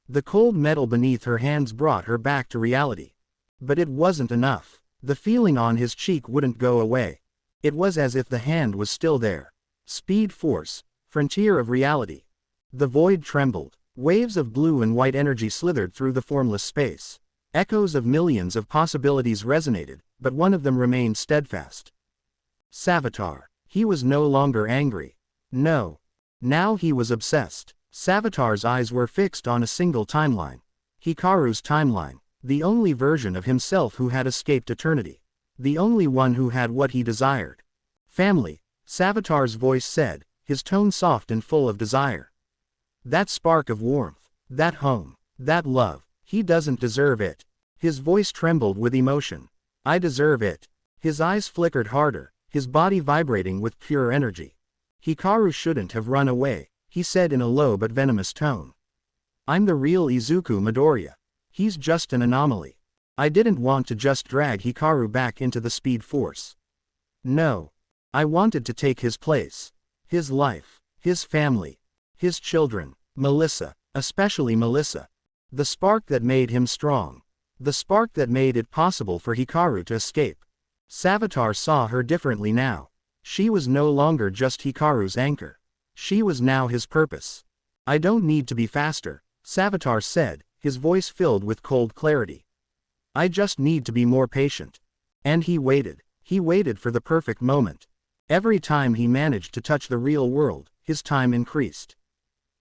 The cold metal beneath her hands brought her back to reality. But it wasn't enough. The feeling on his cheek wouldn't go away. It was as if the hand was still there. Speed force, frontier of reality. The void trembled. Waves of blue and white energy slithered through the formless space. Echoes of millions of possibilities resonated, but one of them remained steadfast. Savatar. He was no longer angry. No. Now he was obsessed. Savatar's eyes were fixed on a single timeline. Hikaru's timeline. The only version of himself who had escaped eternity. The only one who had what he desired. Family, Savatar's voice said, his tone soft and full of desire. That spark of warmth, that home, that love, he doesn't deserve it. His voice trembled with emotion. I deserve it. His eyes flickered harder, his body vibrating with pure energy. Hikaru shouldn't have run away, he said in a low but venomous tone. I'm the real Izuku Midoriya. He's just an anomaly. I didn't want to just drag Hikaru back into the speed force. No. I wanted to take his place. His life. His family. His children. Melissa. Especially Melissa. The spark that made him strong. The spark that made it possible for Hikaru to escape. Savatar saw her differently now. She was no longer just Hikaru's anchor. She was now his purpose. I don't need to be faster, Savatar said, his voice filled with cold clarity. I just need to be more patient. And he waited. He waited for the perfect moment. Every time he managed to touch the real world, his time increased.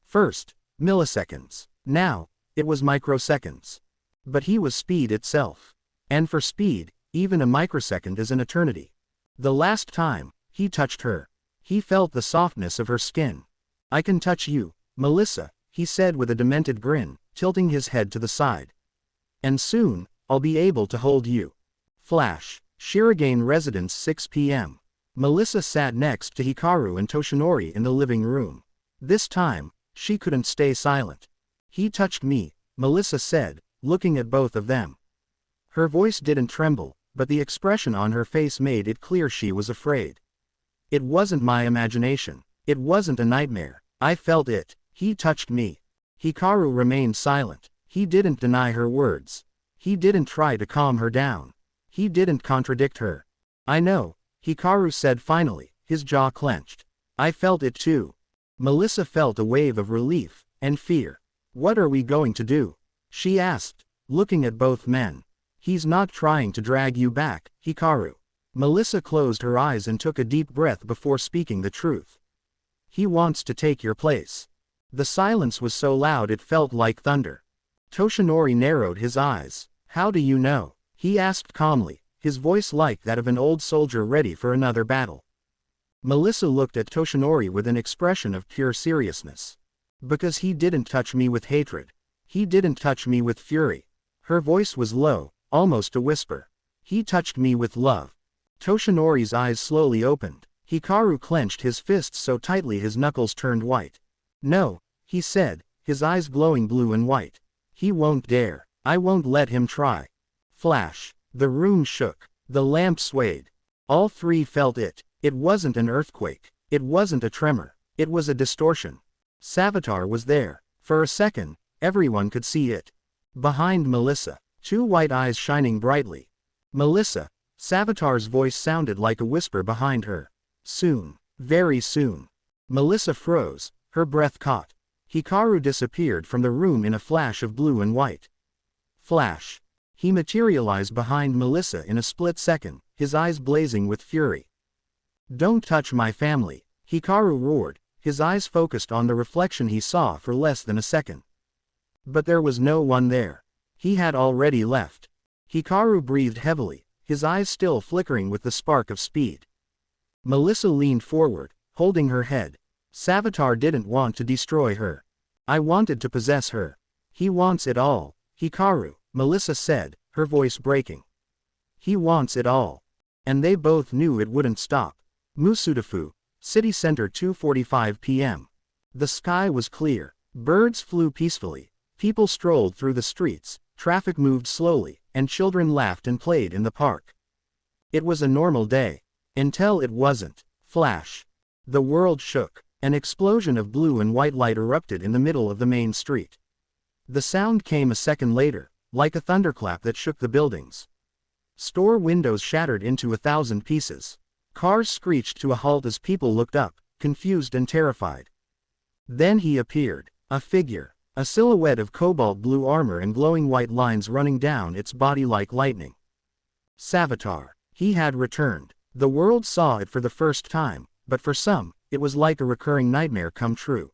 First, milliseconds. Now, it was microseconds. But he was speed itself. And for speed, even a microsecond is an eternity. The last time he touched her, he felt the softness of her skin. I can touch you, Melissa, he said with a demented grin, tilting his head to the side. And soon, I'll be able to hold you. Flash, Shirogane Residence 6 p.m. Melissa sat next to Hikaru and Toshinori in the living room. This time, she couldn't stay silent. He touched me, Melissa said, looking at both of them. Her voice didn't tremble, but the expression on her face made it clear she was afraid. It wasn't my imagination. It wasn't a nightmare. I felt it. He touched me. Hikaru remained silent. He didn't deny her words. He didn't try to calm her down. He didn't contradict her. I know, Hikaru said finally, his jaw clenched. I felt it too. Melissa felt a wave of relief and fear. What are we going to do? She asked, looking at both men. He's not trying to drag you back, Hikaru. Melissa closed her eyes and took a deep breath before speaking the truth. He wants to take your place. The silence was so loud it felt like thunder. Toshinori narrowed his eyes. How do you know? He asked calmly, his voice like that of an old soldier ready for another battle. Melissa looked at Toshinori with an expression of pure seriousness. Because he didn't touch me with hatred. He didn't touch me with fury. Her voice was low, almost a whisper. He touched me with love. Toshinori's eyes slowly opened. Hikaru clenched his fists so tightly his knuckles turned white. No, he said, his eyes glowing blue and white. He won't dare. I won't let him try. Flash. The room shook. The lamp swayed. All three felt it. It wasn't an earthquake. It wasn't a tremor. It was a distortion. Savatar was there. For a second, everyone could see it. Behind Melissa, 2 white eyes shining brightly. Melissa, Savatar's voice sounded like a whisper behind her. Soon. Very soon. Melissa froze, her breath caught. Hikaru disappeared from the room in a flash of blue and white. Flash. He materialized behind Melissa in a split second, his eyes blazing with fury. Don't touch my family, Hikaru roared, his eyes focused on the reflection he saw for less than a second. But there was no one there. He had already left. Hikaru breathed heavily, his eyes still flickering with the spark of speed. Melissa leaned forward, holding her head. Savatar didn't want to destroy her. I wanted to possess her. He wants it all, Hikaru, Melissa said, her voice breaking. He wants it all. And they both knew it wouldn't stop. Musudafu, city center 2:45 p.m. The sky was clear. Birds flew peacefully. People strolled through the streets, traffic moved slowly, and children laughed and played in the park. It was a normal day. Until it wasn't. Flash. The world shook. An explosion of blue and white light erupted in the middle of the main street. The sound came a second later, like a thunderclap that shook the buildings. Store windows shattered into 1,000 pieces. Cars screeched to a halt as people looked up, confused and terrified. Then he appeared. A figure. A silhouette of cobalt blue armor and glowing white lines running down its body like lightning. Savatar. He had returned. The world saw it for the first time, but for some, it was like a recurring nightmare come true.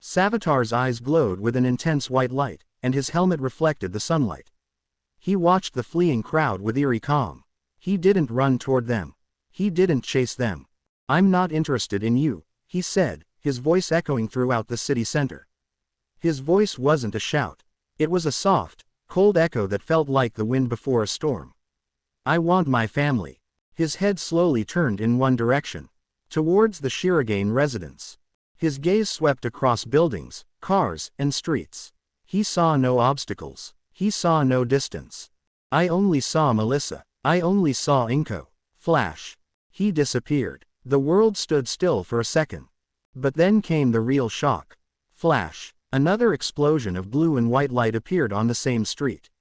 Savatar's eyes glowed with an intense white light, and his helmet reflected the sunlight. He watched the fleeing crowd with eerie calm. He didn't run toward them. He didn't chase them. "I'm not interested in you," he said, his voice echoing throughout the city center. His voice wasn't a shout. It was a soft, cold echo that felt like the wind before a storm. "I want my family." His head slowly turned in one direction. Towards the Shirogane residence. His gaze swept across buildings, cars, and streets. He saw no obstacles. He saw no distance. "I only saw Melissa. I only saw Inko." Flash. He disappeared. The world stood still for a second. But then came the real shock. Flash. Another explosion of blue and white light appeared on the same street.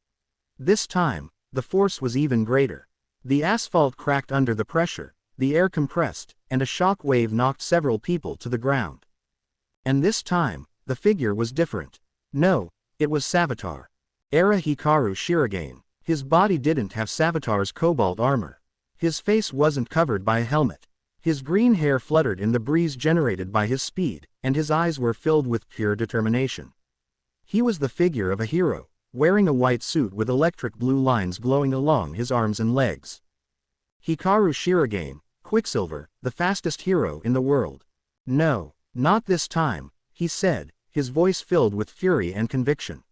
This time, the force was even greater. The asphalt cracked under the pressure, the air compressed, and a shock wave knocked several people to the ground. And this time, the figure was different. No, it was Savatar. Era Hikaru Shirogane. His body didn't have Savatar's cobalt armor. His face wasn't covered by a helmet. His green hair fluttered in the breeze generated by his speed, and his eyes were filled with pure determination. He was the figure of a hero, wearing a white suit with electric blue lines glowing along his arms and legs. Hikaru Shirogane, Quicksilver, the fastest hero in the world. "No, not this time," he said, his voice filled with fury and conviction.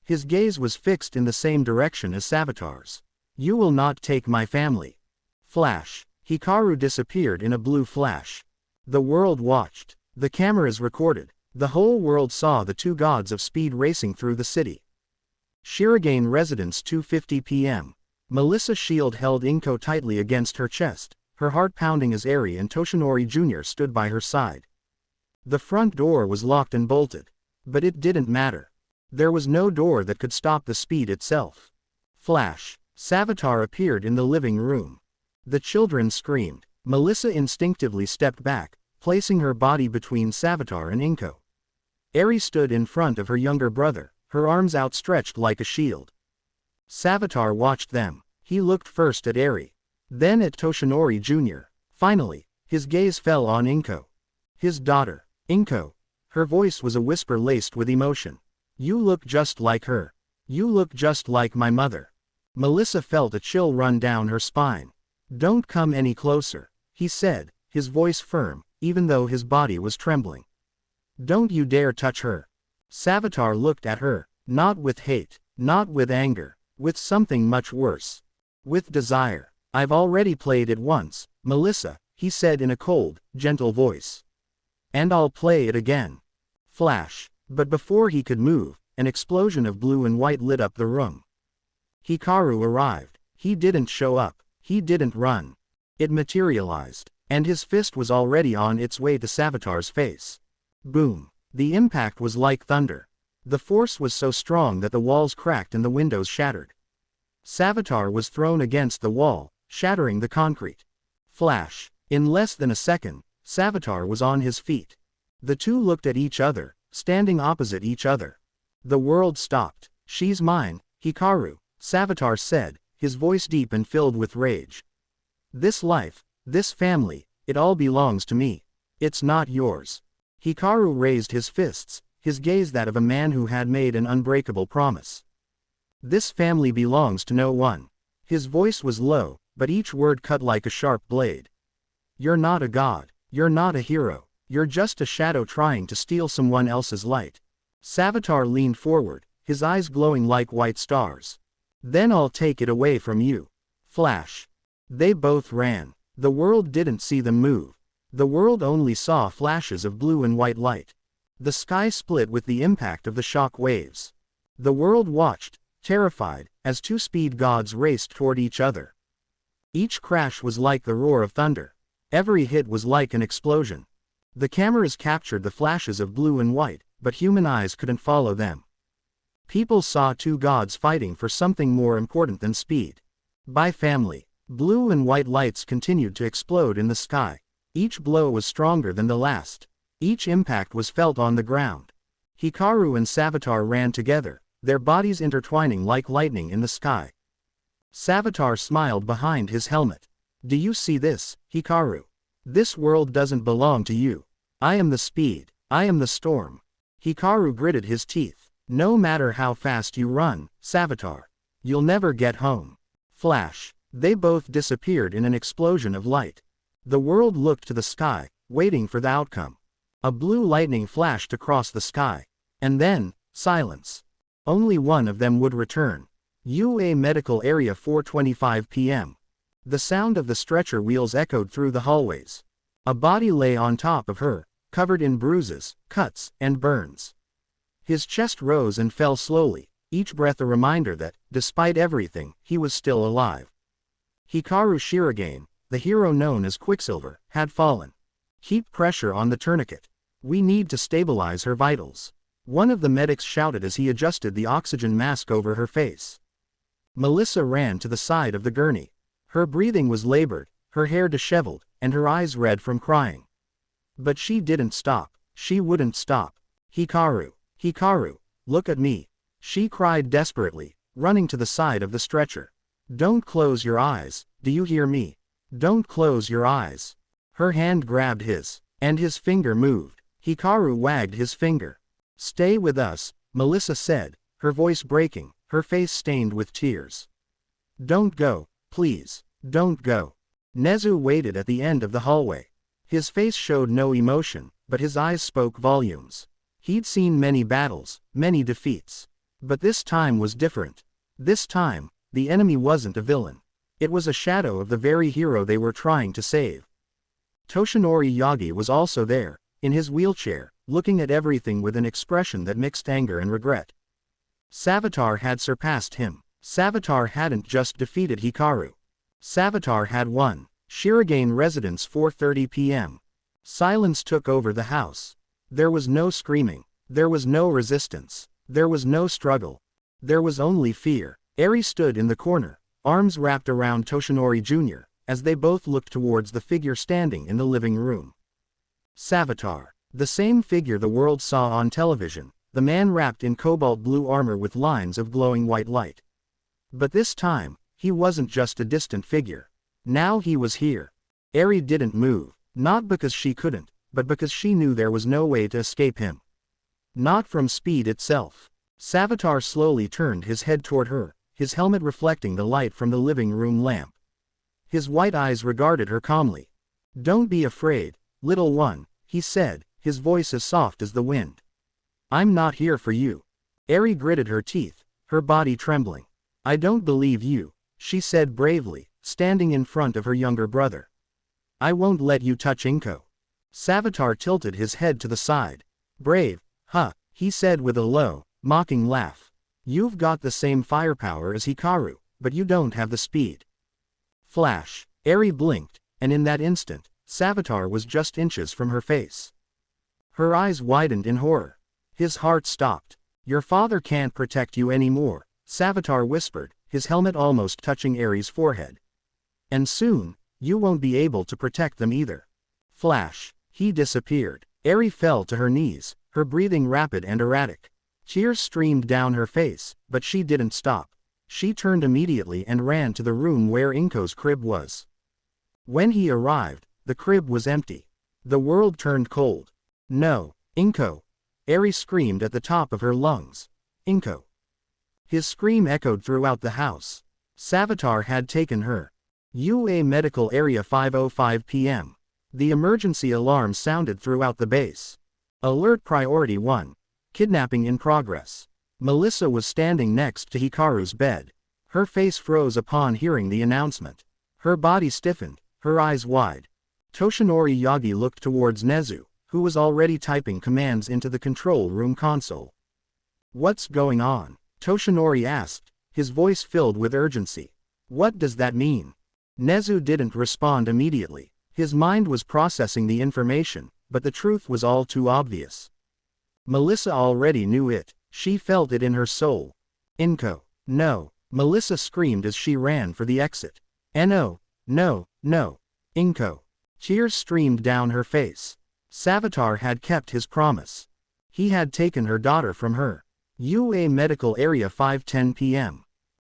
His gaze was fixed in the same direction as Savatar's. "You will not take my family." Flash. Hikaru disappeared in a blue flash. The world watched. The cameras recorded. The whole world saw the two gods of speed racing through the city. Shirogane Residence, 2:50 p.m. Melissa's shield held Inko tightly against her chest, her heart pounding as Eri and Toshinori Jr. stood by her side. The front door was locked and bolted. But it didn't matter. There was no door that could stop the speed itself. Flash. Savatar appeared in the living room. The children screamed. Melissa instinctively stepped back, placing her body between Savatar and Inko. Eri stood in front of her younger brother, her arms outstretched like a shield. Savatar watched them. He looked first at Eri, then at Toshinori Jr. Finally, his gaze fell on Inko. His daughter. "Inko." Her voice was a whisper laced with emotion. "You look just like her. You look just like my mother." Melissa felt a chill run down her spine. "Don't come any closer," he said, his voice firm, even though his body was trembling. "Don't you dare touch her." Savatar looked at her, not with hate, not with anger, with something much worse. With desire. "I've already played it once, Melissa," he said in a cold, gentle voice. "And I'll play it again." Flash. But before he could move, an explosion of blue and white lit up the room. Hikaru arrived. He didn't show up. He didn't run. It materialized. And his fist was already on its way to Savatar's face. Boom. The impact was like thunder. The force was so strong that the walls cracked and the windows shattered. Savatar was thrown against the wall, shattering the concrete. Flash. In less than a second, Savatar was on his feet. The two looked at each other, standing opposite each other. The world stopped. "She's mine, Hikaru," Savatar said, his voice deep and filled with rage. "This life, this family, it all belongs to me. It's not yours." Hikaru raised his fists, his gaze that of a man who had made an unbreakable promise. "This family belongs to no one." His voice was low, but each word cut like a sharp blade. "You're not a god. You're not a hero. You're just a shadow trying to steal someone else's light." Savatar leaned forward, his eyes glowing like white stars. "Then I'll take it away from you." Flash. They both ran. The world didn't see them move. The world only saw flashes of blue and white light. The sky split with the impact of the shock waves. The world watched, terrified, as two speed gods raced toward each other. Each crash was like the roar of thunder. Every hit was like an explosion. The cameras captured the flashes of blue and white, but human eyes couldn't follow them. People saw two gods fighting for something more important than speed. By family, blue and white lights continued to explode in the sky. Each blow was stronger than the last. Each impact was felt on the ground. Hikaru and Savatar ran together, their bodies intertwining like lightning in the sky. Savatar smiled behind his helmet. Do you see this, Hikaru? This world doesn't belong to you. I am the speed. I am the storm. Hikaru gritted his teeth. No matter how fast you run, Savatar, you'll never get home. Flash. They both disappeared in an explosion of light. The world looked to the sky, waiting for the outcome. A blue lightning flashed across the sky. And then, silence. Only one of them would return. UA Medical Area 4:25 p.m. The sound of the stretcher wheels echoed through the hallways. A body lay on top of her, covered in bruises, cuts, and burns. His chest rose and fell slowly, each breath a reminder that, despite everything, he was still alive. Hikaru Shirogane, the hero known as Quicksilver, had fallen. Keep pressure on the tourniquet. We need to stabilize her vitals. One of the medics shouted as he adjusted the oxygen mask over her face. Melissa ran to the side of the gurney. Her breathing was labored, her hair disheveled, and her eyes red from crying. But she didn't stop. She wouldn't stop. Hikaru, Hikaru, look at me. She cried desperately, running to the side of the stretcher. Don't close your eyes, do you hear me? Don't close your eyes. Her hand grabbed his, and his finger moved. Hikaru wagged his finger. Stay with us, Melissa said, her voice breaking, her face stained with tears. Don't go, please, don't go. Nezu waited at the end of the hallway. His face showed no emotion, but his eyes spoke volumes. He'd seen many battles, many defeats. But this time was different. This time, the enemy wasn't a villain. It was a shadow of the very hero they were trying to save. Toshinori Yagi was also there, in his wheelchair, looking at everything with an expression that mixed anger and regret. Savatar had surpassed him. Savatar hadn't just defeated Hikaru. Savatar had won. Shirogane Residence 4:30 p.m. Silence took over the house. There was no screaming. There was no resistance. There was no struggle. There was only fear. Eri stood in the corner, arms wrapped around Toshinori Jr., as they both looked towards the figure standing in the living room. Savatar. The same figure the world saw on television, the man wrapped in cobalt blue armor with lines of glowing white light. But this time, he wasn't just a distant figure. Now he was here. Eri didn't move, not because she couldn't, but because she knew there was no way to escape him. Not from speed itself. Savatar slowly turned his head toward her, his helmet reflecting the light from the living room lamp. His white eyes regarded her calmly. Don't be afraid, little one, he said, his voice as soft as the wind. I'm not here for you. Eri gritted her teeth, her body trembling. I don't believe you, she said bravely, standing in front of her younger brother. I won't let you touch Inko. Savatar tilted his head to the side. Brave, huh, he said with a low, mocking laugh. You've got the same firepower as Hikaru, but you don't have the speed. Flash. Eri blinked, and in that instant, Savatar was just inches from her face. Her eyes widened in horror. His heart stopped. Your father can't protect you anymore, Savatar whispered, his helmet almost touching Eri's forehead. And soon, you won't be able to protect them either. Flash. He disappeared. Eri fell to her knees, her breathing rapid and erratic. Tears streamed down her face, but she didn't stop. She turned immediately and ran to the room where Inko's crib was. When he arrived, the crib was empty. The world turned cold. No, Inko. Eri screamed at the top of her lungs. Inko. His scream echoed throughout the house. Savatar had taken her. UA Medical Area 5:05 p.m. The emergency alarm sounded throughout the base. Alert Priority 1. Kidnapping in progress. Melissa was standing next to Hikaru's bed. Her face froze upon hearing the announcement. Her body stiffened, her eyes wide. Toshinori Yagi looked towards Nezu, who was already typing commands into the control room console. What's going on? Toshinori asked, his voice filled with urgency. What does that mean? Nezu didn't respond immediately. His mind was processing the information, but the truth was all too obvious. Melissa already knew it. She felt it in her soul. Inko. No. Melissa screamed as she ran for the exit. No. No. No. Inko. Tears streamed down her face. Savatar had kept his promise. He had taken her daughter from her. UA Medical Area 5:10 p.m.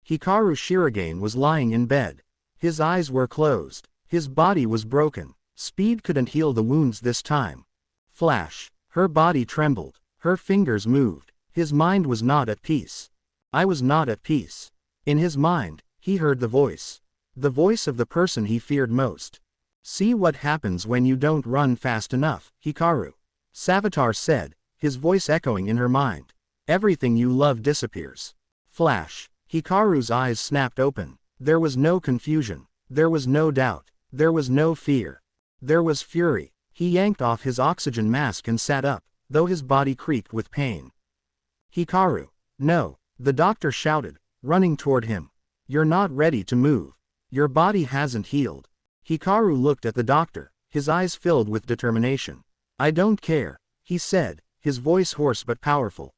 Hikaru Shirogane was lying in bed. His eyes were closed. His body was broken. Speed couldn't heal the wounds this time. Flash. Her body trembled. Her fingers moved. His mind was not at peace. I was not at peace. In his mind, he heard the voice. The voice of the person he feared most. See what happens when you don't run fast enough, Hikaru. Savatar said, his voice echoing in her mind. Everything you love disappears. Flash. Hikaru's eyes snapped open. There was no confusion. There was no doubt. There was no fear. There was fury. He yanked off his oxygen mask and sat up, though his body creaked with pain. Hikaru. No. The doctor shouted, running toward him. You're not ready to move. Your body hasn't healed. Hikaru looked at the doctor, his eyes filled with determination. I don't care, he said, his voice hoarse but powerful.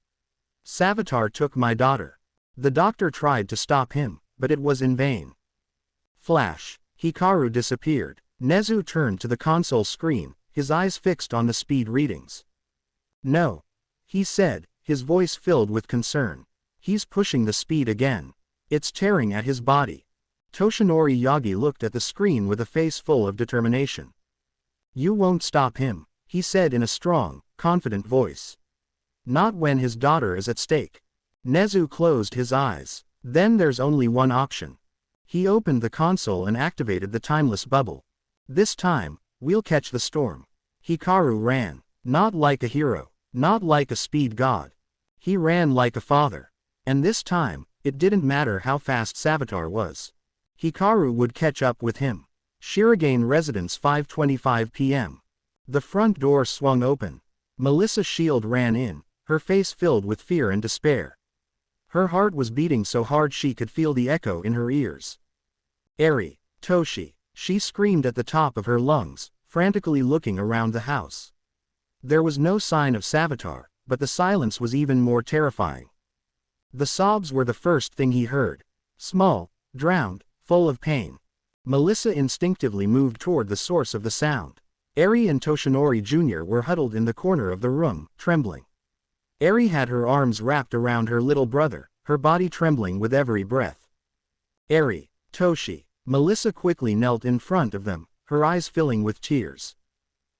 Savatar took my daughter. The doctor tried to stop him, but it was in vain. Flash. Hikaru disappeared. Nezu turned to the console screen, his eyes fixed on the speed readings. No. He said, his voice filled with concern. He's pushing the speed again. It's tearing at his body. Toshinori Yagi looked at the screen with a face full of determination. You won't stop him, he said in a strong, confident voice. Not when his daughter is at stake. Nezu closed his eyes. Then there's only one option. He opened the console and activated the timeless bubble. This time, we'll catch the storm. Hikaru ran. Not like a hero. Not like a speed god. He ran like a father. And this time, it didn't matter how fast Savatar was. Hikaru would catch up with him. Shirogane Residence 5:25 p.m. The front door swung open. Melissa Shield ran in, her face filled with fear and despair. Her heart was beating so hard she could feel the echo in her ears. Eri, Toshi, she screamed at the top of her lungs, frantically looking around the house. There was no sign of Savatar, but the silence was even more terrifying. The sobs were the first thing he heard. Small, drowned, full of pain. Melissa instinctively moved toward the source of the sound. Eri and Toshinori Jr. were huddled in the corner of the room, trembling. Eri had her arms wrapped around her little brother, her body trembling with every breath. Eri, Toshi. Melissa quickly knelt in front of them, her eyes filling with tears.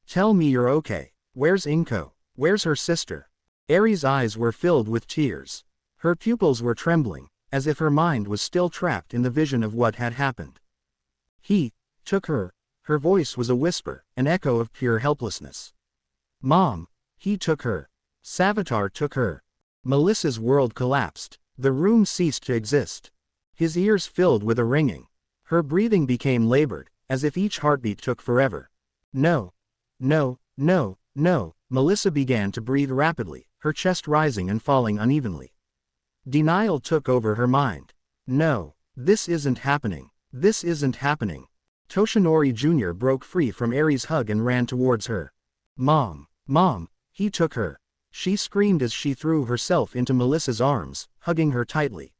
Tell me you're okay. Where's Inko? Where's her sister? Eri's eyes were filled with tears. Her pupils were trembling, as if her mind was still trapped in the vision of what had happened. He took her. Her voice was a whisper, an echo of pure helplessness. Mom, he took her. Savatar took her. Melissa's world collapsed. The room ceased to exist. His ears filled with a ringing. Her breathing became labored, as if each heartbeat took forever. No. No, no, no. Melissa began to breathe rapidly, her chest rising and falling unevenly. Denial took over her mind. No, this isn't happening. This isn't happening. Toshinori Jr. broke free from Eri's hug and ran towards her. Mom, Mom, he took her. She screamed as she threw herself into Melissa's arms, hugging her tightly.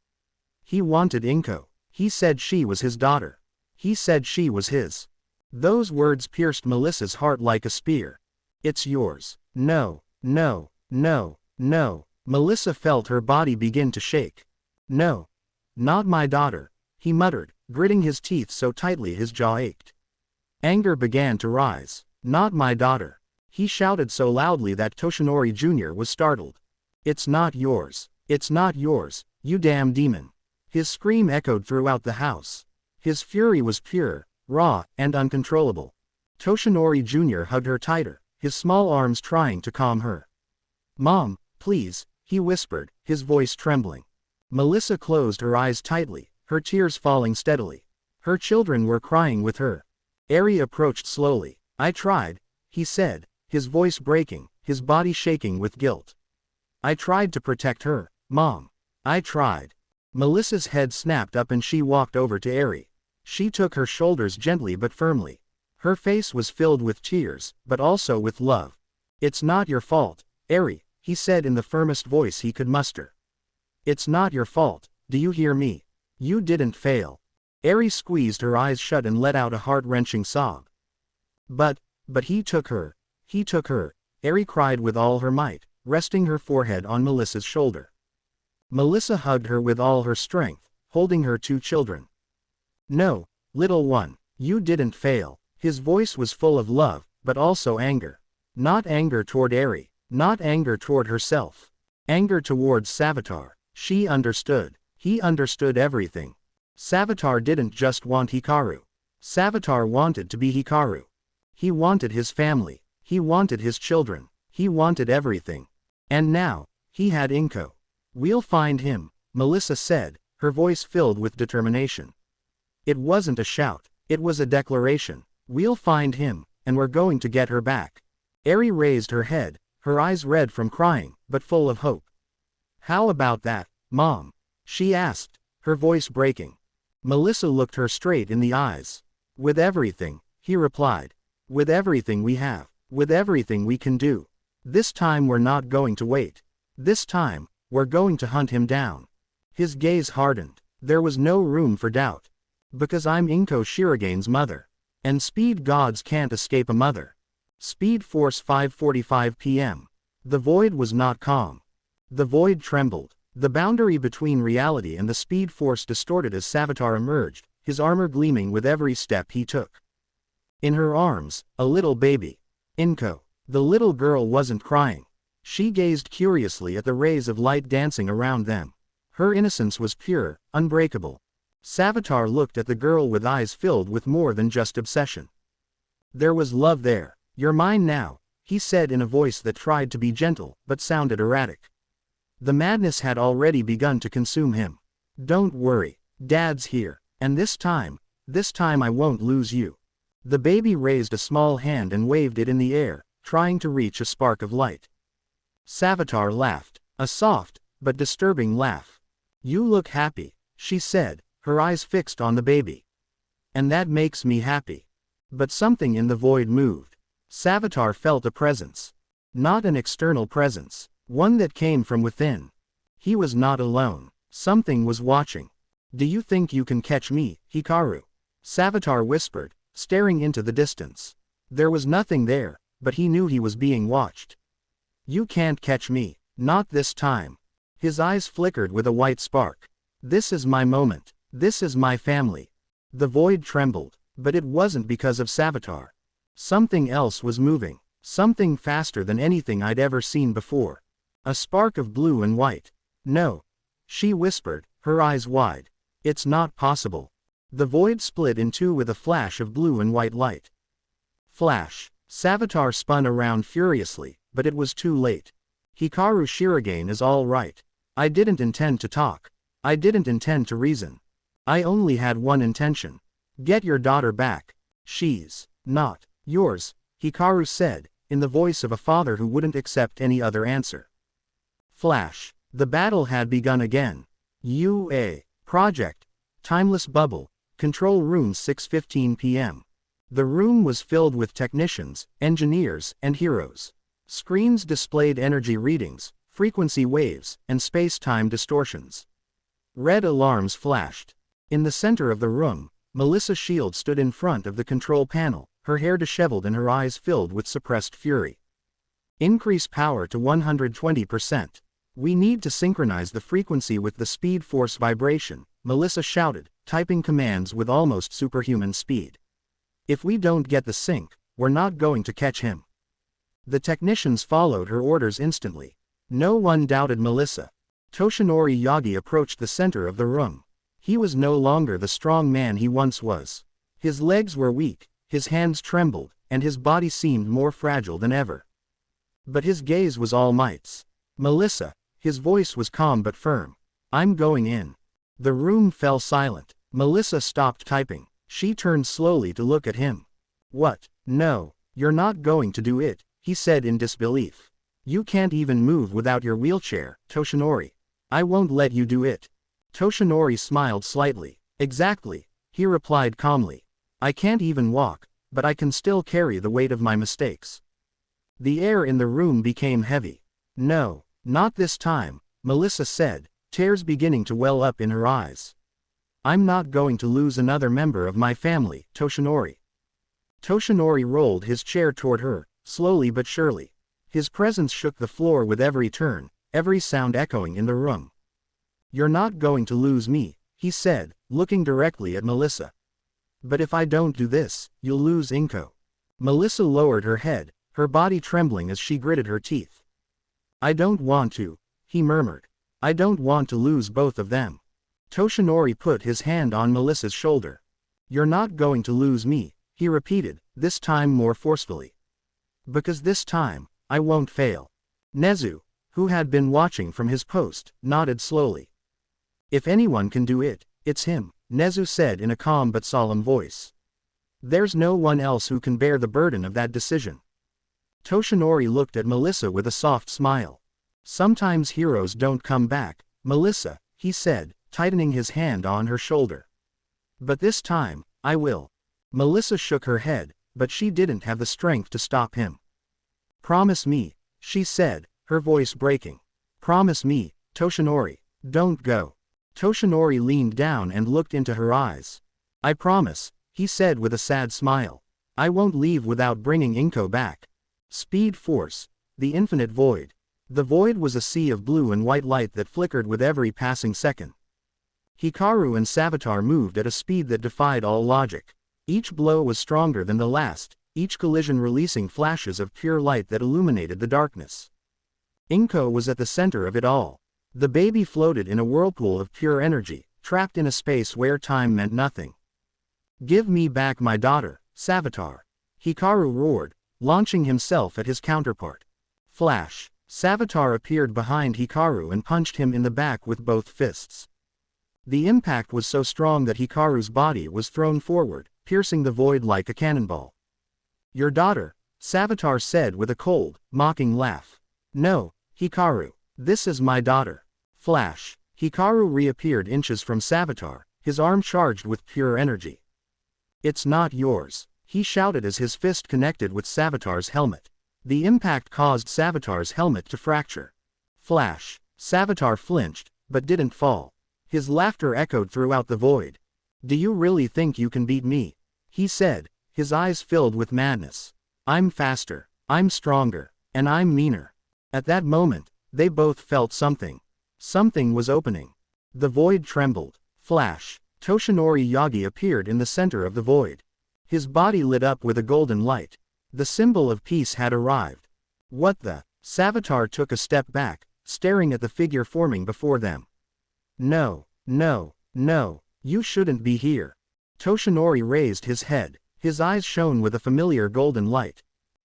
He wanted Inko. He said she was his daughter. He said she was his. Those words pierced Melissa's heart like a spear. It's yours. No, no, no, no. Melissa felt her body begin to shake. No. Not my daughter, he muttered, gritting his teeth so tightly his jaw ached. Anger began to rise. Not my daughter. He shouted so loudly that Toshinori Jr. was startled. It's not yours. It's not yours, you damn demon. His scream echoed throughout the house. His fury was pure, raw, and uncontrollable. Toshinori Jr. hugged her tighter, his small arms trying to calm her. Mom, please, he whispered, his voice trembling. Melissa closed her eyes tightly, her tears falling steadily. Her children were crying with her. Eri approached slowly. I tried, he said, his voice breaking, his body shaking with guilt. I tried to protect her, Mom. I tried. Melissa's head snapped up and she walked over to Eri. She took her shoulders gently but firmly. Her face was filled with tears, but also with love. "It's not your fault, Eri," he said in the firmest voice he could muster. "It's not your fault, do you hear me? You didn't fail." Eri squeezed her eyes shut and let out a heart-wrenching sob. But he took her. He took her," Eri cried with all her might, resting her forehead on Melissa's shoulder. Melissa hugged her with all her strength, holding her two children. "No, little one, you didn't fail." His voice was full of love, but also anger. Not anger toward Eri, not anger toward herself. Anger towards Savatar. She understood. He understood everything. Savatar didn't just want Hikaru. Savatar wanted to be Hikaru. He wanted his family. He wanted his children. He wanted everything. And now, he had Inko. "We'll find him," Melissa said, her voice filled with determination. It wasn't a shout, it was a declaration. "We'll find him, and we're going to get her back." Eri raised her head, her eyes red from crying, but full of hope. "How about that, Mom?" she asked, her voice breaking. Melissa looked her straight in the eyes. "With everything," he replied. "With everything we have, with everything we can do. This time we're not going to wait. This time, we're going to hunt him down." His gaze hardened. There was no room for doubt. "Because I'm Inko Shiragene's mother. And speed gods can't escape a mother." Speed Force 5:45 p.m. The void was not calm. The void trembled. The boundary between reality and the speed force distorted as Savatar emerged, his armor gleaming with every step he took. In her arms, a little baby. Inko. The little girl wasn't crying. She gazed curiously at the rays of light dancing around them. Her innocence was pure, unbreakable. Savatar looked at the girl with eyes filled with more than just obsession. There was love there. "You're mine now," he said in a voice that tried to be gentle, but sounded erratic. The madness had already begun to consume him. "Don't worry, Dad's here, and this time I won't lose you." The baby raised a small hand and waved it in the air, trying to reach a spark of light. Savatar laughed, a soft, but disturbing laugh. "You look happy," she said, her eyes fixed on the baby. "And that makes me happy." But something in the void moved. Savatar felt a presence. Not an external presence, one that came from within. He was not alone. Something was watching. "Do you think you can catch me, Hikaru?" Savatar whispered, staring into the distance. There was nothing there, but he knew he was being watched. "You can't catch me, not this time." His eyes flickered with a white spark. "This is my moment. This is my family." The void trembled, but it wasn't because of Savatar. Something else was moving, something faster than anything I'd ever seen before. A spark of blue and white. "No," she whispered, her eyes wide. "It's not possible." The void split in two with a flash of blue and white light. Flash. Savatar spun around furiously, but it was too late. "Hikaru Shiragane is all right. I didn't intend to talk. I didn't intend to reason. I only had one intention. Get your daughter back. She's not yours," Hikaru said, in the voice of a father who wouldn't accept any other answer. Flash. The battle had begun again. UA. Project. Timeless Bubble. Control Room 6:15 p.m. The room was filled with technicians, engineers, and heroes. Screens displayed energy readings, frequency waves, and space-time distortions. Red alarms flashed. In the center of the room, Melissa Shield stood in front of the control panel, her hair disheveled and her eyes filled with suppressed fury. "Increase power to 120%. We need to synchronize the frequency with the speed force vibration," Melissa shouted, typing commands with almost superhuman speed. "If we don't get the sync, we're not going to catch him." The technicians followed her orders instantly. No one doubted Melissa. Toshinori Yagi approached the center of the room. He was no longer the strong man he once was. His legs were weak, his hands trembled, and his body seemed more fragile than ever. But his gaze was all might's. "Melissa," his voice was calm but firm. "I'm going in." The room fell silent. Melissa stopped typing. She turned slowly to look at him. "What? No, you're not going to do it," he said in disbelief. "You can't even move without your wheelchair, Toshinori. I won't let you do it." Toshinori smiled slightly. Exactly, he replied calmly. I can't even walk, but I can still carry the weight of my mistakes. The air in the room became heavy. No, not this time, Melissa said, tears beginning to well up in her eyes. I'm not going to lose another member of my family, Toshinori. Toshinori rolled his chair toward her, slowly but surely. His presence shook the floor with every turn, every sound echoing in the room. You're not going to lose me, he said, looking directly at Melissa. But if I don't do this, you'll lose Inko. Melissa lowered her head, her body trembling as she gritted her teeth. I don't want to, he murmured. I don't want to lose both of them. Toshinori put his hand on Melissa's shoulder. You're not going to lose me, he repeated, this time more forcefully. Because this time, I won't fail. Nezu, who had been watching from his post, nodded slowly. If anyone can do it, it's him, Nezu said in a calm but solemn voice. There's no one else who can bear the burden of that decision. Toshinori looked at Melissa with a soft smile. Sometimes heroes don't come back, Melissa, he said, tightening his hand on her shoulder. But this time, I will. Melissa shook her head, but she didn't have the strength to stop him. Promise me, she said, her voice breaking. Promise me, Toshinori, don't go. Toshinori leaned down and looked into her eyes. I promise, he said with a sad smile. I won't leave without bringing Inko back. Speed Force, the infinite void. The void was a sea of blue and white light that flickered with every passing second. Hikaru and Savatar moved at a speed that defied all logic. Each blow was stronger than the last, each collision releasing flashes of pure light that illuminated the darkness. Inko was at the center of it all. The baby floated in a whirlpool of pure energy, trapped in a space where time meant nothing. Give me back my daughter, Savatar. Hikaru roared, launching himself at his counterpart. Flash. Savatar appeared behind Hikaru and punched him in the back with both fists. The impact was so strong that Hikaru's body was thrown forward, piercing the void like a cannonball. Your daughter, Savatar said with a cold, mocking laugh. No, Hikaru. This is my daughter. Flash. Hikaru reappeared inches from Savatar, his arm charged with pure energy. It's not yours, he shouted as his fist connected with Savatar's helmet. The impact caused Savatar's helmet to fracture. Flash. Savatar flinched, but didn't fall. His laughter echoed throughout the void. Do you really think you can beat me? He said, his eyes filled with madness. I'm faster, I'm stronger, and I'm meaner. At that moment, they both felt something. Something was opening. The void trembled. Flash. Toshinori Yagi appeared in the center of the void. His body lit up with a golden light. The symbol of peace had arrived. What the? Savatar took a step back, staring at the figure forming before them. No, no, no, you shouldn't be here. Toshinori raised his head, his eyes shone with a familiar golden light.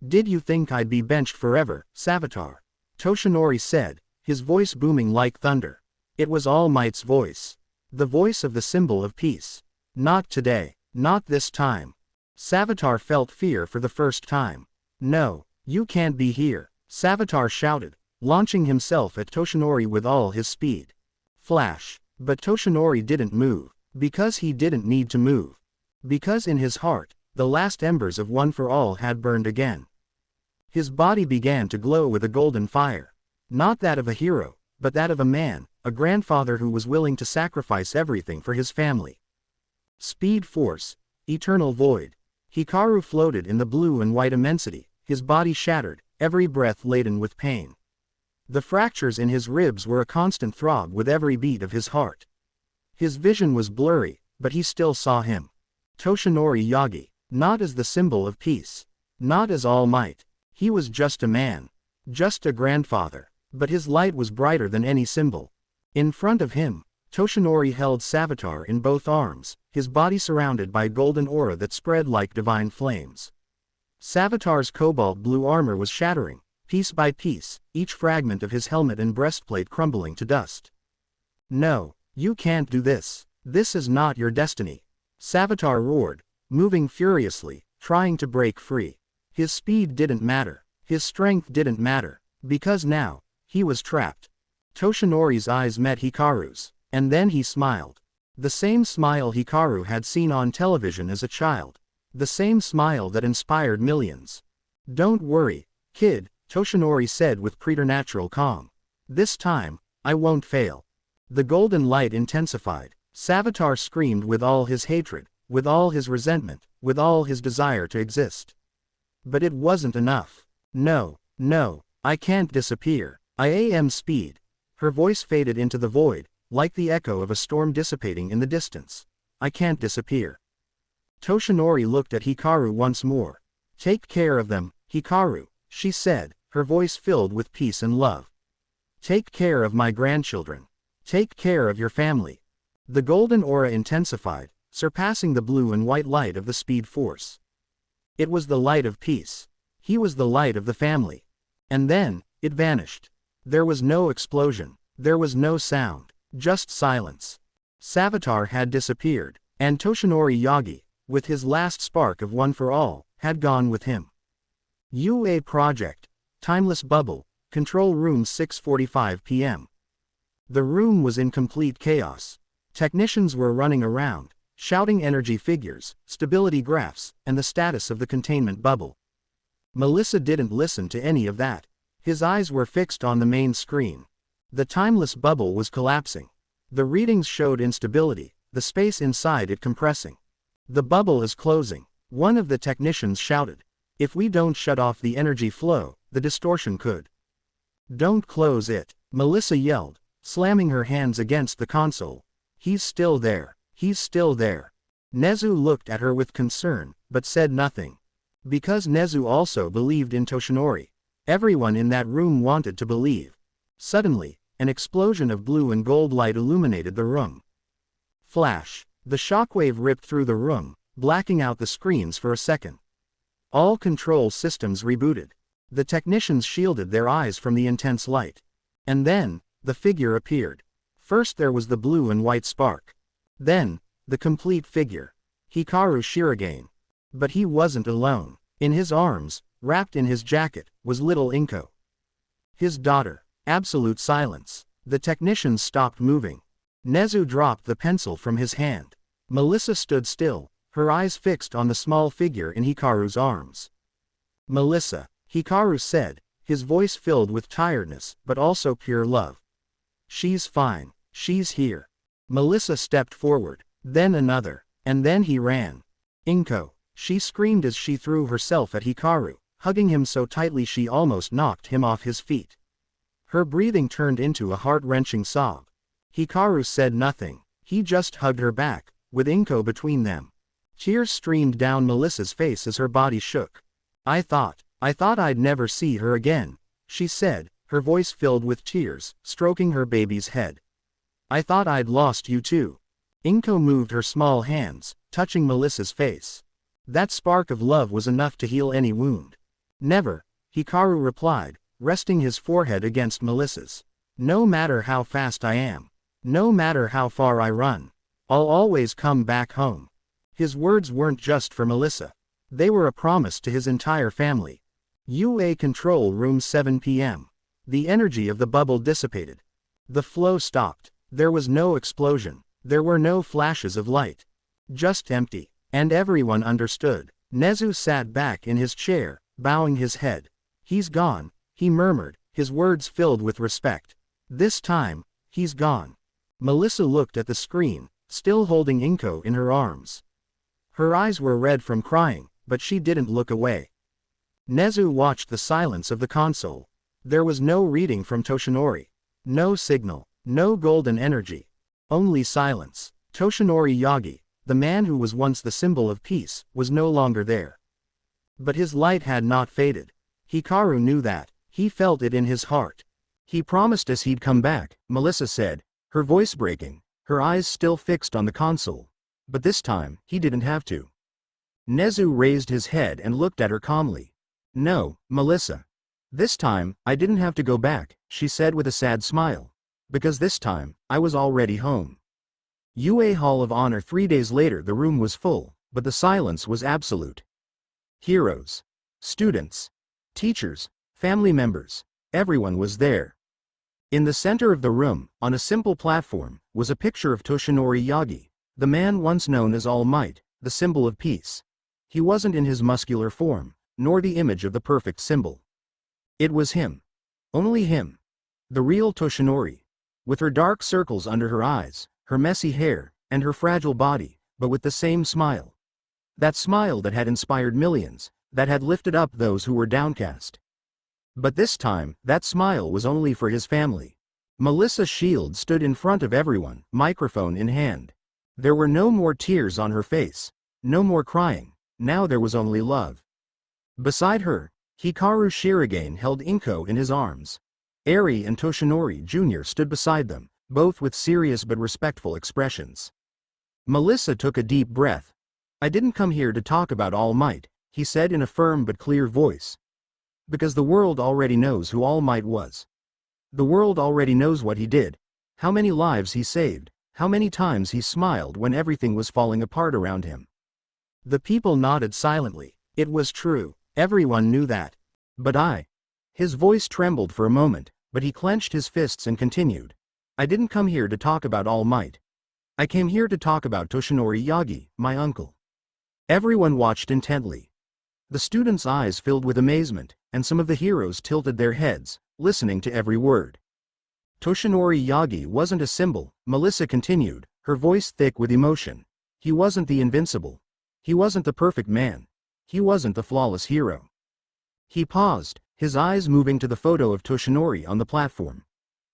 Did you think I'd be benched forever, Savatar? Toshinori said, his voice booming like thunder. It was All Might's voice. The voice of the symbol of peace. Not today, not this time. Savatar felt fear for the first time. No, you can't be here, Savatar shouted, launching himself at Toshinori with all his speed. Flash. But Toshinori didn't move, because he didn't need to move. Because in his heart, the last embers of One for All had burned again. His body began to glow with a golden fire. Not that of a hero, but that of a man, a grandfather who was willing to sacrifice everything for his family. Speed Force. Eternal Void. Hikaru floated in the blue and white immensity, his body shattered, every breath laden with pain. The fractures in his ribs were a constant throb with every beat of his heart. His vision was blurry, but he still saw him. Toshinori Yagi. Not as the symbol of peace. Not as All Might. He was just a man. Just a grandfather. But his light was brighter than any symbol. In front of him, Toshinori held Savatar in both arms, his body surrounded by golden aura that spread like divine flames. Savatar's cobalt blue armor was shattering, piece by piece, each fragment of his helmet and breastplate crumbling to dust. No, you can't do this. This is not your destiny. Savatar roared, moving furiously, trying to break free. His speed didn't matter. His strength didn't matter. Because now, he was trapped. Toshinori's eyes met Hikaru's. And then he smiled. The same smile Hikaru had seen on television as a child. The same smile that inspired millions. "Don't worry, kid," Toshinori said with preternatural calm. "This time, I won't fail." The golden light intensified. Savatar screamed with all his hatred, with all his resentment, with all his desire to exist. But it wasn't enough. "No, no, I can't disappear. I am speed." Her voice faded into the void, like the echo of a storm dissipating in the distance. "I can't disappear." Toshinori looked at Hikaru once more. "Take care of them, Hikaru," she said, her voice filled with peace and love. "Take care of my grandchildren. Take care of your family." The golden aura intensified, surpassing the blue and white light of the speed force. It was the light of peace. He was the light of the family. And then, it vanished. There was no explosion. There was no sound. Just silence. Savatar had disappeared, and Toshinori Yagi, with his last spark of one for all, had gone with him. UA Project. Timeless Bubble. Control Room 6:45 p.m. The room was in complete chaos. Technicians were running around, shouting energy figures, stability graphs, and the status of the containment bubble. Melissa didn't listen to any of that. His eyes were fixed on the main screen. The timeless bubble was collapsing. The readings showed instability, the space inside it compressing. "The bubble is closing," one of the technicians shouted. "If we don't shut off the energy flow, the distortion could." "Don't close it," Melissa yelled, slamming her hands against the console. "He's still there. He's still there." Nezu looked at her with concern, but said nothing. Because Nezu also believed in Toshinori. Everyone in that room wanted to believe. Suddenly, an explosion of blue and gold light illuminated the room. Flash. The shockwave ripped through the room, blacking out the screens for a second. All control systems rebooted. The technicians shielded their eyes from the intense light. And then, the figure appeared. First there was the blue and white spark. Then, the complete figure. Hikaru Shirogane. But he wasn't alone. In his arms, wrapped in his jacket, was little Inko. His daughter. Absolute silence. The technicians stopped moving. Nezu dropped the pencil from his hand. Melissa stood still, her eyes fixed on the small figure in Hikaru's arms. "Melissa," Hikaru said, his voice filled with tiredness but also pure love. "She's fine. She's here." Melissa stepped forward, then another, and then he ran. "Inko," she screamed as she threw herself at Hikaru, hugging him so tightly she almost knocked him off his feet. Her breathing turned into a heart-wrenching sob. Hikaru said nothing. He just hugged her back, with Inko between them. Tears streamed down Melissa's face as her body shook. I thought I'd never see her again," she said, her voice filled with tears, stroking her baby's head. "I thought I'd lost you too." Inko moved her small hands, touching Melissa's face. That spark of love was enough to heal any wound. "Never," Hikaru replied, resting his forehead against Melissa's. "No matter how fast I am. No matter how far I run. I'll always come back home." His words weren't just for Melissa. They were a promise to his entire family. UA Control Room 7 p.m. The energy of the bubble dissipated. The flow stopped. There was no explosion. There were no flashes of light. Just empty. And everyone understood. Nezu sat back in his chair, bowing his head. "He's gone," he murmured, his words filled with respect. "This time, he's gone." Melissa looked at the screen, still holding Inko in her arms. Her eyes were red from crying, but she didn't look away. Nezu watched the silence of the console. There was no reading from Toshinori. No signal. No golden energy. Only silence. Toshinori Yagi, the man who was once the symbol of peace, was no longer there. But his light had not faded. Hikaru knew that. He felt it in his heart. "He promised us he'd come back," Melissa said, her voice breaking, her eyes still fixed on the console. "But this time, he didn't have to." Nezu raised his head and looked at her calmly. "No, Melissa. This time, I didn't have to go back," she said with a sad smile. "Because this time, I was already home." UA Hall of Honor 3 days later the room was full, but the silence was absolute. Heroes. Students. Teachers. Family members. Everyone was there. In the center of the room, on a simple platform, was a picture of Toshinori Yagi, the man once known as All Might, the symbol of peace. He wasn't in his muscular form, nor the image of the perfect symbol. It was him. Only him. The real Toshinori. With her dark circles under her eyes, her messy hair, and her fragile body, but with the same smile. That smile that had inspired millions, that had lifted up those who were downcast. But this time, that smile was only for his family. Melissa Shield stood in front of everyone, microphone in hand. There were no more tears on her face. No more crying. Now there was only love. Beside her, Hikaru Shirogane held Inko in his arms. Eri and Toshinori Jr. stood beside them, both with serious but respectful expressions. Melissa took a deep breath. "I didn't come here to talk about All Might," he said in a firm but clear voice. "Because the world already knows who All Might was. The world already knows what he did, how many lives he saved, how many times he smiled when everything was falling apart around him." The people nodded silently. It was true, everyone knew that. But his voice trembled for a moment, but he clenched his fists and continued. "I didn't come here to talk about All Might. I came here to talk about Toshinori Yagi, my uncle." Everyone watched intently. The students' eyes filled with amazement, and some of the heroes tilted their heads, listening to every word. "Toshinori Yagi wasn't a symbol," Melissa continued, her voice thick with emotion. "He wasn't the invincible. He wasn't the perfect man. He wasn't the flawless hero." He paused, his eyes moving to the photo of Toshinori on the platform.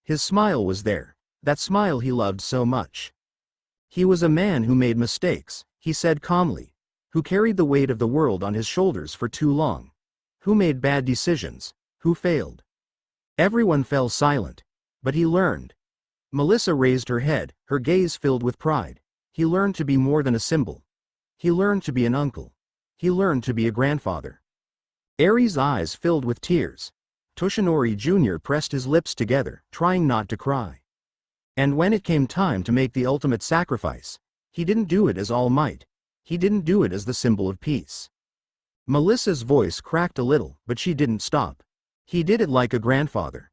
His smile was there, that smile he loved so much. "He was a man who made mistakes," he said calmly, "who carried the weight of the world on his shoulders for too long, who made bad decisions, who failed." Everyone fell silent. "But he learned." Melissa raised her head, her gaze filled with pride. "He learned to be more than a symbol. He learned to be an uncle. He learned to be a grandfather." Eri's eyes filled with tears. Toshinori Jr. pressed his lips together, trying not to cry. And when it came time to make the ultimate sacrifice, he didn't do it as All Might. He didn't do it as the symbol of peace. Melissa's voice cracked a little, but she didn't stop. He did it like a grandfather.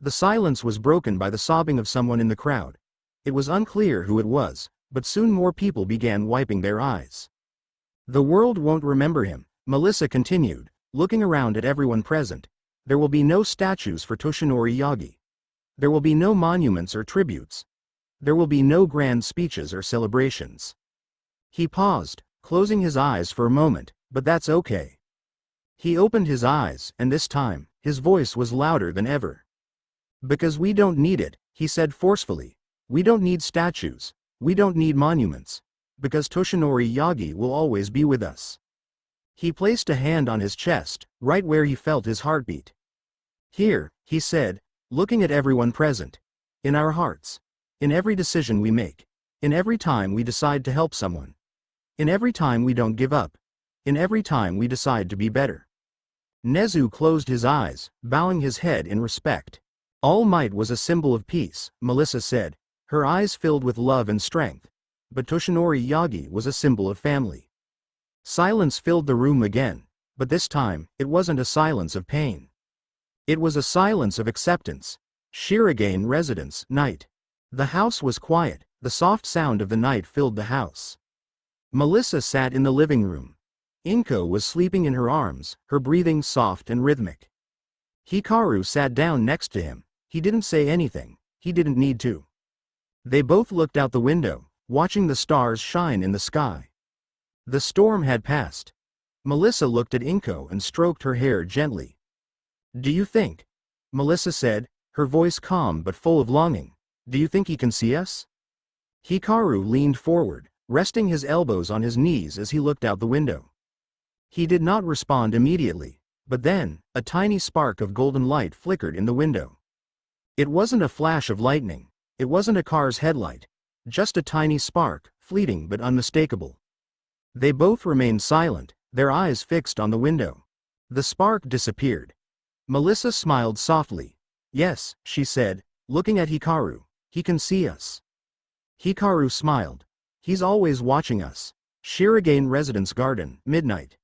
The silence was broken by the sobbing of someone in the crowd. It was unclear who it was, but soon more people began wiping their eyes. "The world won't remember him," Melissa continued, looking around at everyone present. "There will be no statues for Toshinori Yagi. There will be no monuments or tributes. There will be no grand speeches or celebrations." He paused, closing his eyes for a moment, "But that's okay." He opened his eyes, and this time, his voice was louder than ever. "Because we don't need it," he said forcefully. "We don't need statues. We don't need monuments. Because Toshinori Yagi will always be with us." He placed a hand on his chest, right where he felt his heartbeat. "Here," he said, looking at everyone present. "In our hearts. In every decision we make. In every time we decide to help someone. In every time we don't give up. In every time we decide to be better." Nezu closed his eyes, bowing his head in respect. "All Might was a symbol of peace," Melissa said, her eyes filled with love and strength. "But Toshinori Yagi was a symbol of family." Silence filled the room again, but this time, it wasn't a silence of pain. It was a silence of acceptance. Shirogane residence, night. The house was quiet, the soft sound of the night filled the house. Melissa sat in the living room. Inko was sleeping in her arms, her breathing soft and rhythmic. Hikaru sat down next to him. He didn't say anything, he didn't need to. They both looked out the window, watching the stars shine in the sky. The storm had passed. Melissa looked at Inko and stroked her hair gently. "Do you think," Melissa said, her voice calm but full of longing, "do you think he can see us?" Hikaru leaned forward, resting his elbows on his knees as he looked out the window. He did not respond immediately, but then, a tiny spark of golden light flickered in the window. It wasn't a flash of lightning, it wasn't a car's headlight, just a tiny spark, fleeting but unmistakable. They both remained silent, their eyes fixed on the window. The spark disappeared. Melissa smiled softly. "Yes," she said, looking at Hikaru, "he can see us." Hikaru smiled. "He's always watching us." Shirogane Residence Garden, midnight.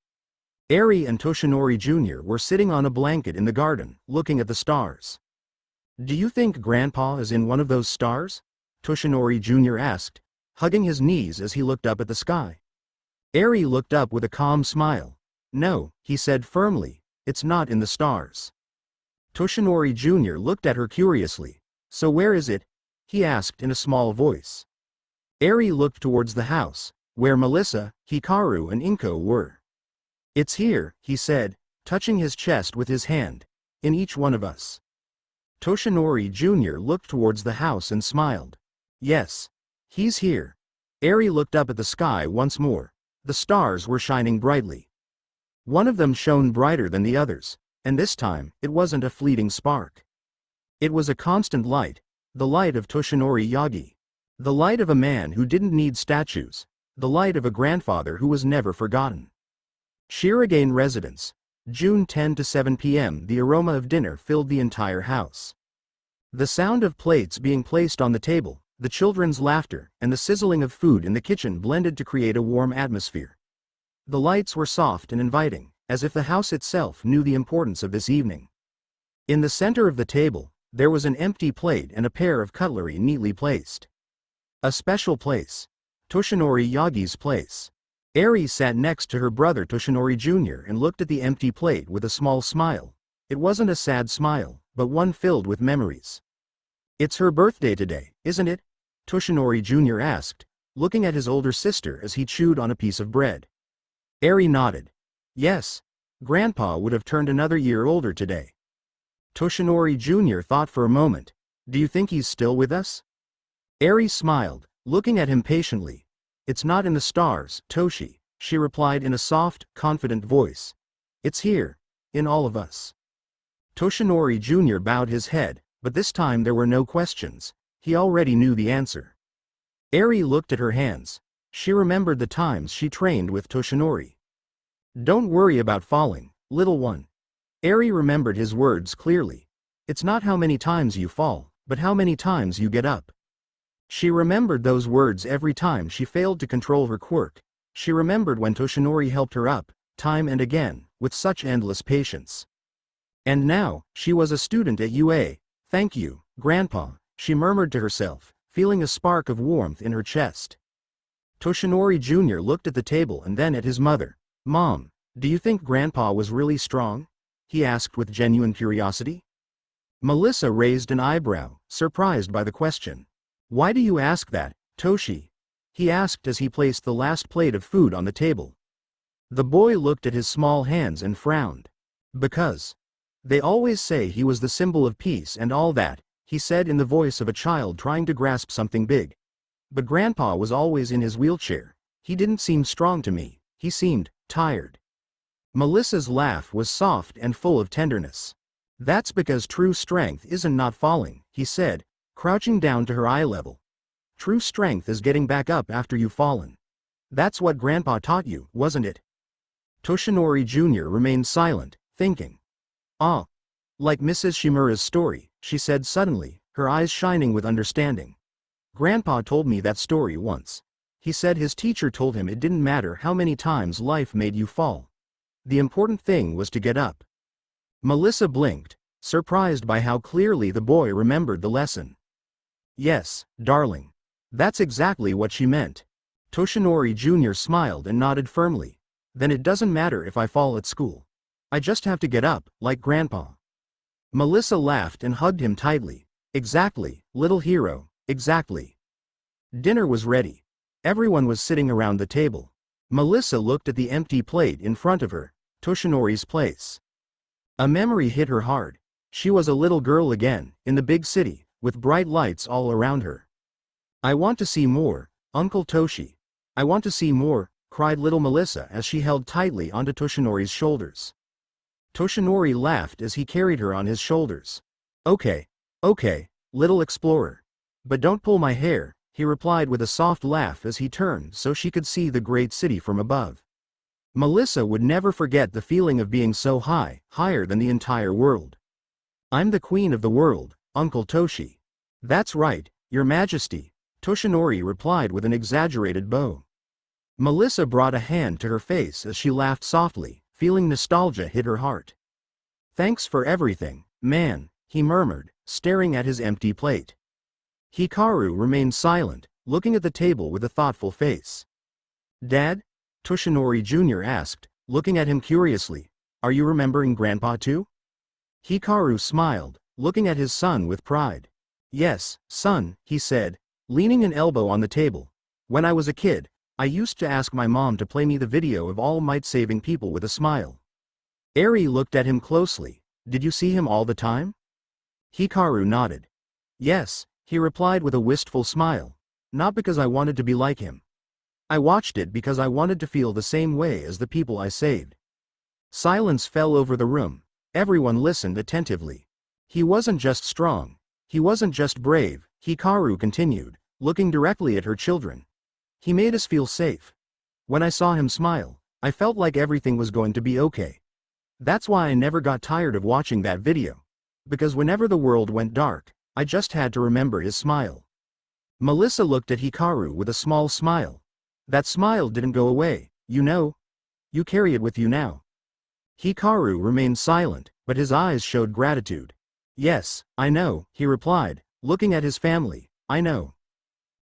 Eri and Toshinori Jr. were sitting on a blanket in the garden, looking at the stars. Do you think Grandpa is in one of those stars? Toshinori Jr. asked, hugging his knees as he looked up at the sky. Eri looked up with a calm smile. No, he said firmly, it's not in the stars. Toshinori Jr. looked at her curiously. So where is it? He asked in a small voice. Eri looked towards the house, where Melissa, Hikaru and Inko were. It's here, he said, touching his chest with his hand. In each one of us. Toshinori Jr. looked towards the house and smiled. Yes. He's here. Eri looked up at the sky once more. The stars were shining brightly. One of them shone brighter than the others, and this time, it wasn't a fleeting spark. It was a constant light, the light of Toshinori Yagi. The light of a man who didn't need statues, the light of a grandfather who was never forgotten. Shirogane Residence, June 10 to 7 p.m. The aroma of dinner filled the entire house. The sound of plates being placed on the table, the children's laughter, and the sizzling of food in the kitchen blended to create a warm atmosphere. The lights were soft and inviting, as if the house itself knew the importance of this evening. In the center of the table, there was an empty plate and a pair of cutlery neatly placed. A special place. Toshinori Yagi's place. Eri sat next to her brother Toshinori Jr. and looked at the empty plate with a small smile. It wasn't a sad smile, but one filled with memories. It's her birthday today, isn't it? Toshinori Jr. asked, looking at his older sister as he chewed on a piece of bread. Eri nodded. Yes. Grandpa would have turned another year older today. Toshinori Jr. thought for a moment. Do you think he's still with us? Eri smiled, looking at him patiently. It's not in the stars, Toshi, she replied in a soft, confident voice. It's here, in all of us. Toshinori Jr. bowed his head, but this time there were no questions. He already knew the answer. Eri looked at her hands. She remembered the times she trained with Toshinori. Don't worry about falling, little one. Eri remembered his words clearly. It's not how many times you fall, but how many times you get up. She remembered those words every time she failed to control her quirk. She remembered when Toshinori helped her up, time and again, with such endless patience. And now, she was a student at UA. Thank you, Grandpa, she murmured to herself, feeling a spark of warmth in her chest. Toshinori Jr. looked at the table and then at his mother. Mom, do you think Grandpa was really strong? He asked with genuine curiosity. Melissa raised an eyebrow, surprised by the question. Why do you ask that, Toshi? He asked as he placed the last plate of food on the table. The boy looked at his small hands and frowned. Because. They always say he was the symbol of peace and all that, he said in the voice of a child trying to grasp something big. But Grandpa was always in his wheelchair. He didn't seem strong to me, he seemed tired. Melissa's laugh was soft and full of tenderness. That's because true strength isn't not falling, he said, crouching down to her eye level. True strength is getting back up after you've fallen. That's what Grandpa taught you, wasn't it? Toshinori Jr. remained silent, thinking. Ah. Like Mrs. Shimura's story, she said suddenly, her eyes shining with understanding. Grandpa told me that story once. He said his teacher told him it didn't matter how many times life made you fall. The important thing was to get up. Melissa blinked, surprised by how clearly the boy remembered the lesson. Yes, darling. That's exactly what she meant. Toshinori Jr. smiled and nodded firmly. Then it doesn't matter if I fall at school. I just have to get up, like Grandpa. Melissa laughed and hugged him tightly. Exactly, little hero, exactly. Dinner was ready. Everyone was sitting around the table. Melissa looked at the empty plate in front of her, Toshinori's place. A memory hit her hard. She was a little girl again, in the big city, with bright lights all around her. I want to see more, Uncle Toshi. I want to see more, cried little Melissa as she held tightly onto Toshinori's shoulders. Toshinori laughed as he carried her on his shoulders. Okay, little explorer. But don't pull my hair, he replied with a soft laugh as he turned so she could see the great city from above. Melissa would never forget the feeling of being so high, higher than the entire world. I'm the queen of the world, Uncle Toshi. That's right, Your Majesty, Toshinori replied with an exaggerated bow. Melissa brought a hand to her face as she laughed softly, feeling nostalgia hit her heart. Thanks for everything, man, he murmured, staring at his empty plate. Hikaru remained silent, looking at the table with a thoughtful face. "Dad?" Toshinori Jr. asked, looking at him curiously. "Are you remembering Grandpa too?" Hikaru smiled, looking at his son with pride. "Yes, son," he said, leaning an elbow on the table. "When I was a kid, I used to ask my mom to play me the video of All Might saving people with a smile." Eri looked at him closely. "Did you see him all the time?" Hikaru nodded. "Yes," he replied with a wistful smile. "Not because I wanted to be like him. I watched it because I wanted to feel the same way as the people I saved." Silence fell over the room. Everyone listened attentively. "He wasn't just strong. He wasn't just brave," Hikaru continued, looking directly at her children. "He made us feel safe. When I saw him smile, I felt like everything was going to be okay. That's why I never got tired of watching that video. Because whenever the world went dark, I just had to remember his smile." Melissa looked at Hikaru with a small smile. "That smile didn't go away, you know. You carry it with you now." Hikaru remained silent, but his eyes showed gratitude. "Yes, I know," he replied, looking at his family. "I know."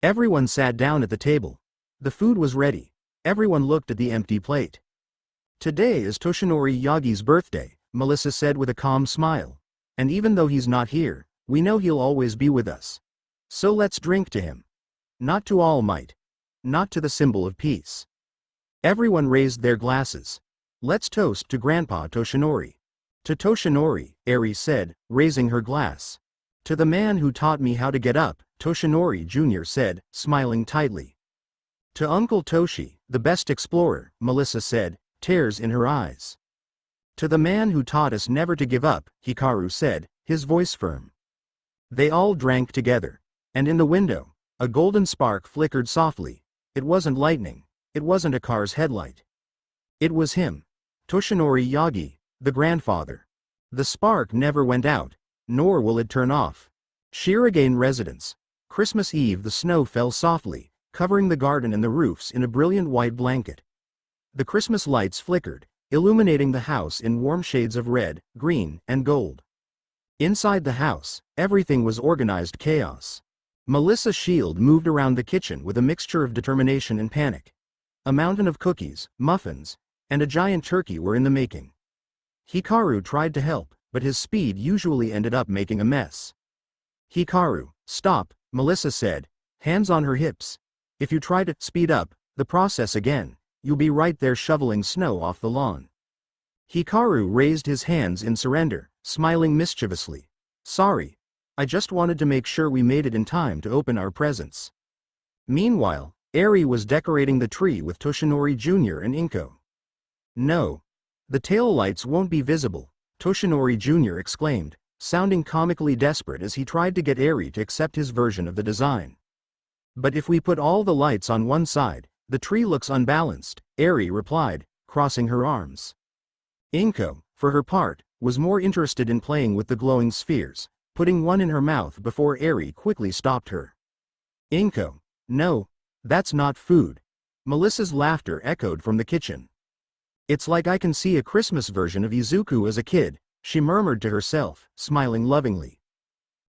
Everyone sat down at the table. The food was ready. Everyone looked at the empty plate. "Today is Toshinori Yagi's birthday," Melissa said with a calm smile. "And even though he's not here, we know he'll always be with us. So let's drink to him. Not to All Might. Not to the symbol of peace." Everyone raised their glasses. "Let's toast to Grandpa Toshinori." "To Toshinori," Eri said, raising her glass. "To the man who taught me how to get up," Toshinori Jr. said, smiling tightly. "To Uncle Toshi, the best explorer," Melissa said, tears in her eyes. "To the man who taught us never to give up," Hikaru said, his voice firm. They all drank together. And in the window, a golden spark flickered softly. It wasn't lightning. It wasn't a car's headlight. It was him. Toshinori Yagi, the grandfather. The spark never went out, nor will it turn off. Shirogane Residence. Christmas Eve. The snow fell softly, covering the garden and the roofs in a brilliant white blanket. The Christmas lights flickered, illuminating the house in warm shades of red, green, and gold. Inside the house, everything was organized chaos. Melissa Shield moved around the kitchen with a mixture of determination and panic. A mountain of cookies, muffins, and a giant turkey were in the making. Hikaru tried to help, but his speed usually ended up making a mess. "Hikaru, stop," Melissa said, hands on her hips. "If you try to speed up the process again, you'll be right there shoveling snow off the lawn." Hikaru raised his hands in surrender, smiling mischievously. "Sorry. I just wanted to make sure we made it in time to open our presents." Meanwhile, Eri was decorating the tree with Toshinori Jr. and Inko. "No. The tail lights won't be visible," Toshinori Jr. exclaimed, sounding comically desperate as he tried to get Eri to accept his version of the design. "But if we put all the lights on one side, the tree looks unbalanced," Eri replied, crossing her arms. Inko, for her part, was more interested in playing with the glowing spheres, putting one in her mouth before Eri quickly stopped her. "Inko, no, that's not food." Melissa's laughter echoed from the kitchen. "It's like I can see a Christmas version of Izuku as a kid," she murmured to herself, smiling lovingly.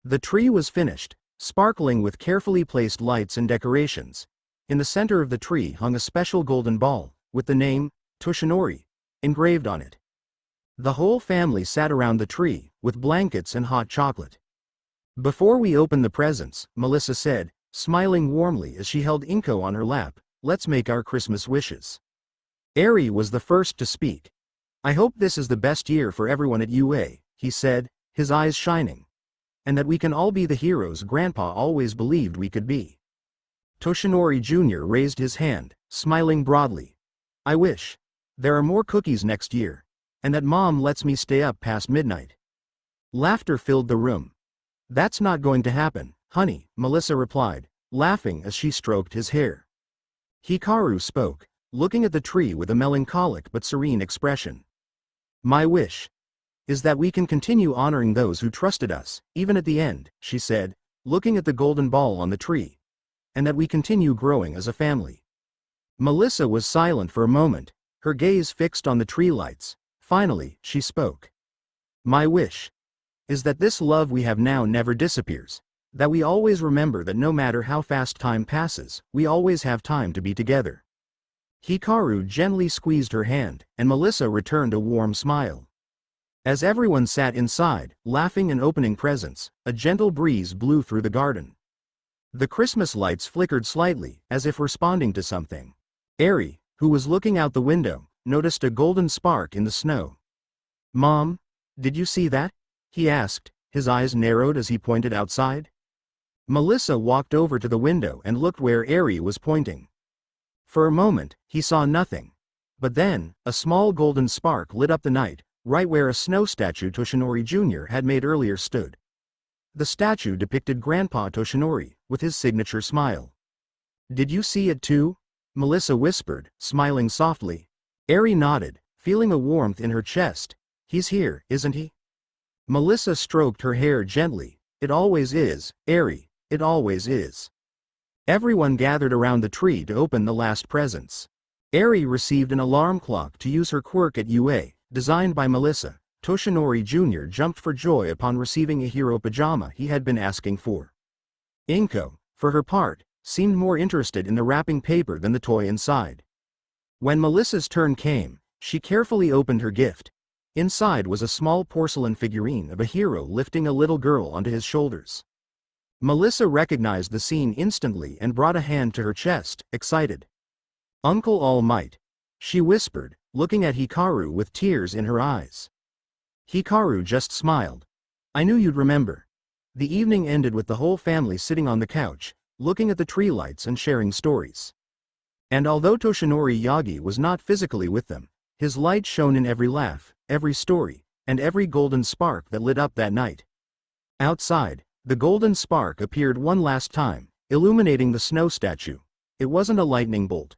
The tree was finished, sparkling with carefully placed lights and decorations. In the center of the tree hung a special golden ball, with the name, Toshinori, engraved on it. The whole family sat around the tree, with blankets and hot chocolate. "Before we open the presents," Melissa said, smiling warmly as she held Inko on her lap, "let's make our Christmas wishes." Eri was the first to speak. "I hope this is the best year for everyone at UA," he said, his eyes shining. "And that we can all be the heroes Grandpa always believed we could be." Toshinori Jr. raised his hand, smiling broadly. "I wish there are more cookies next year, and that Mom lets me stay up past midnight." Laughter filled the room. "That's not going to happen, honey," Melissa replied, laughing as she stroked his hair. Hikaru spoke, looking at the tree with a melancholic but serene expression. "My wish is that we can continue honoring those who trusted us, even at the end," she said, looking at the golden ball on the tree. "And that we continue growing as a family." Melissa was silent for a moment, her gaze fixed on the tree lights. Finally, she spoke. "My wish is that this love we have now never disappears. That we always remember that no matter how fast time passes, we always have time to be together. Hikaru gently squeezed her hand, and Melissa returned a warm smile. As everyone sat inside, laughing and opening presents, a gentle breeze blew through the garden. The Christmas lights flickered slightly, as if responding to something. Eri, who was looking out the window, noticed a golden spark in the snow. "Mom, did you see that?" he asked, his eyes narrowed as he pointed outside. Melissa walked over to the window and looked where Eri was pointing. For a moment, he saw nothing. But then, a small golden spark lit up the night, right where a snow statue Toshinori Jr. had made earlier stood. The statue depicted Grandpa Toshinori, with his signature smile. "Did you see it too?" Melissa whispered, smiling softly. Eri nodded, feeling a warmth in her chest. "He's here, isn't he?" Melissa stroked her hair gently. "It always is, Eri, it always is." Everyone gathered around the tree to open the last presents. Eri received an alarm clock to use her quirk at UA, designed by Melissa. Toshinori Jr. jumped for joy upon receiving a hero pajama he had been asking for. Inko, for her part, seemed more interested in the wrapping paper than the toy inside. When Melissa's turn came, she carefully opened her gift. Inside was a small porcelain figurine of a hero lifting a little girl onto his shoulders. Melissa recognized the scene instantly and brought a hand to her chest, excited. "Uncle All Might," she whispered, looking at Hikaru with tears in her eyes. Hikaru just smiled. "I knew you'd remember." The evening ended with the whole family sitting on the couch, looking at the tree lights and sharing stories. And although Toshinori Yagi was not physically with them, his light shone in every laugh, every story, and every golden spark that lit up that night. Outside, the golden spark appeared one last time, illuminating the snow statue. It wasn't a lightning bolt.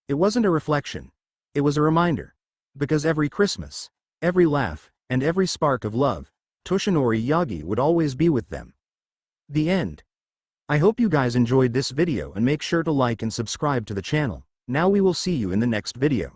It wasn't a reflection. It was a reminder. Because every Christmas, every laugh, and every spark of love, Toshinori Yagi would always be with them. The end. I hope you guys enjoyed this video and make sure to like and subscribe to the channel. Now we will see you in the next video.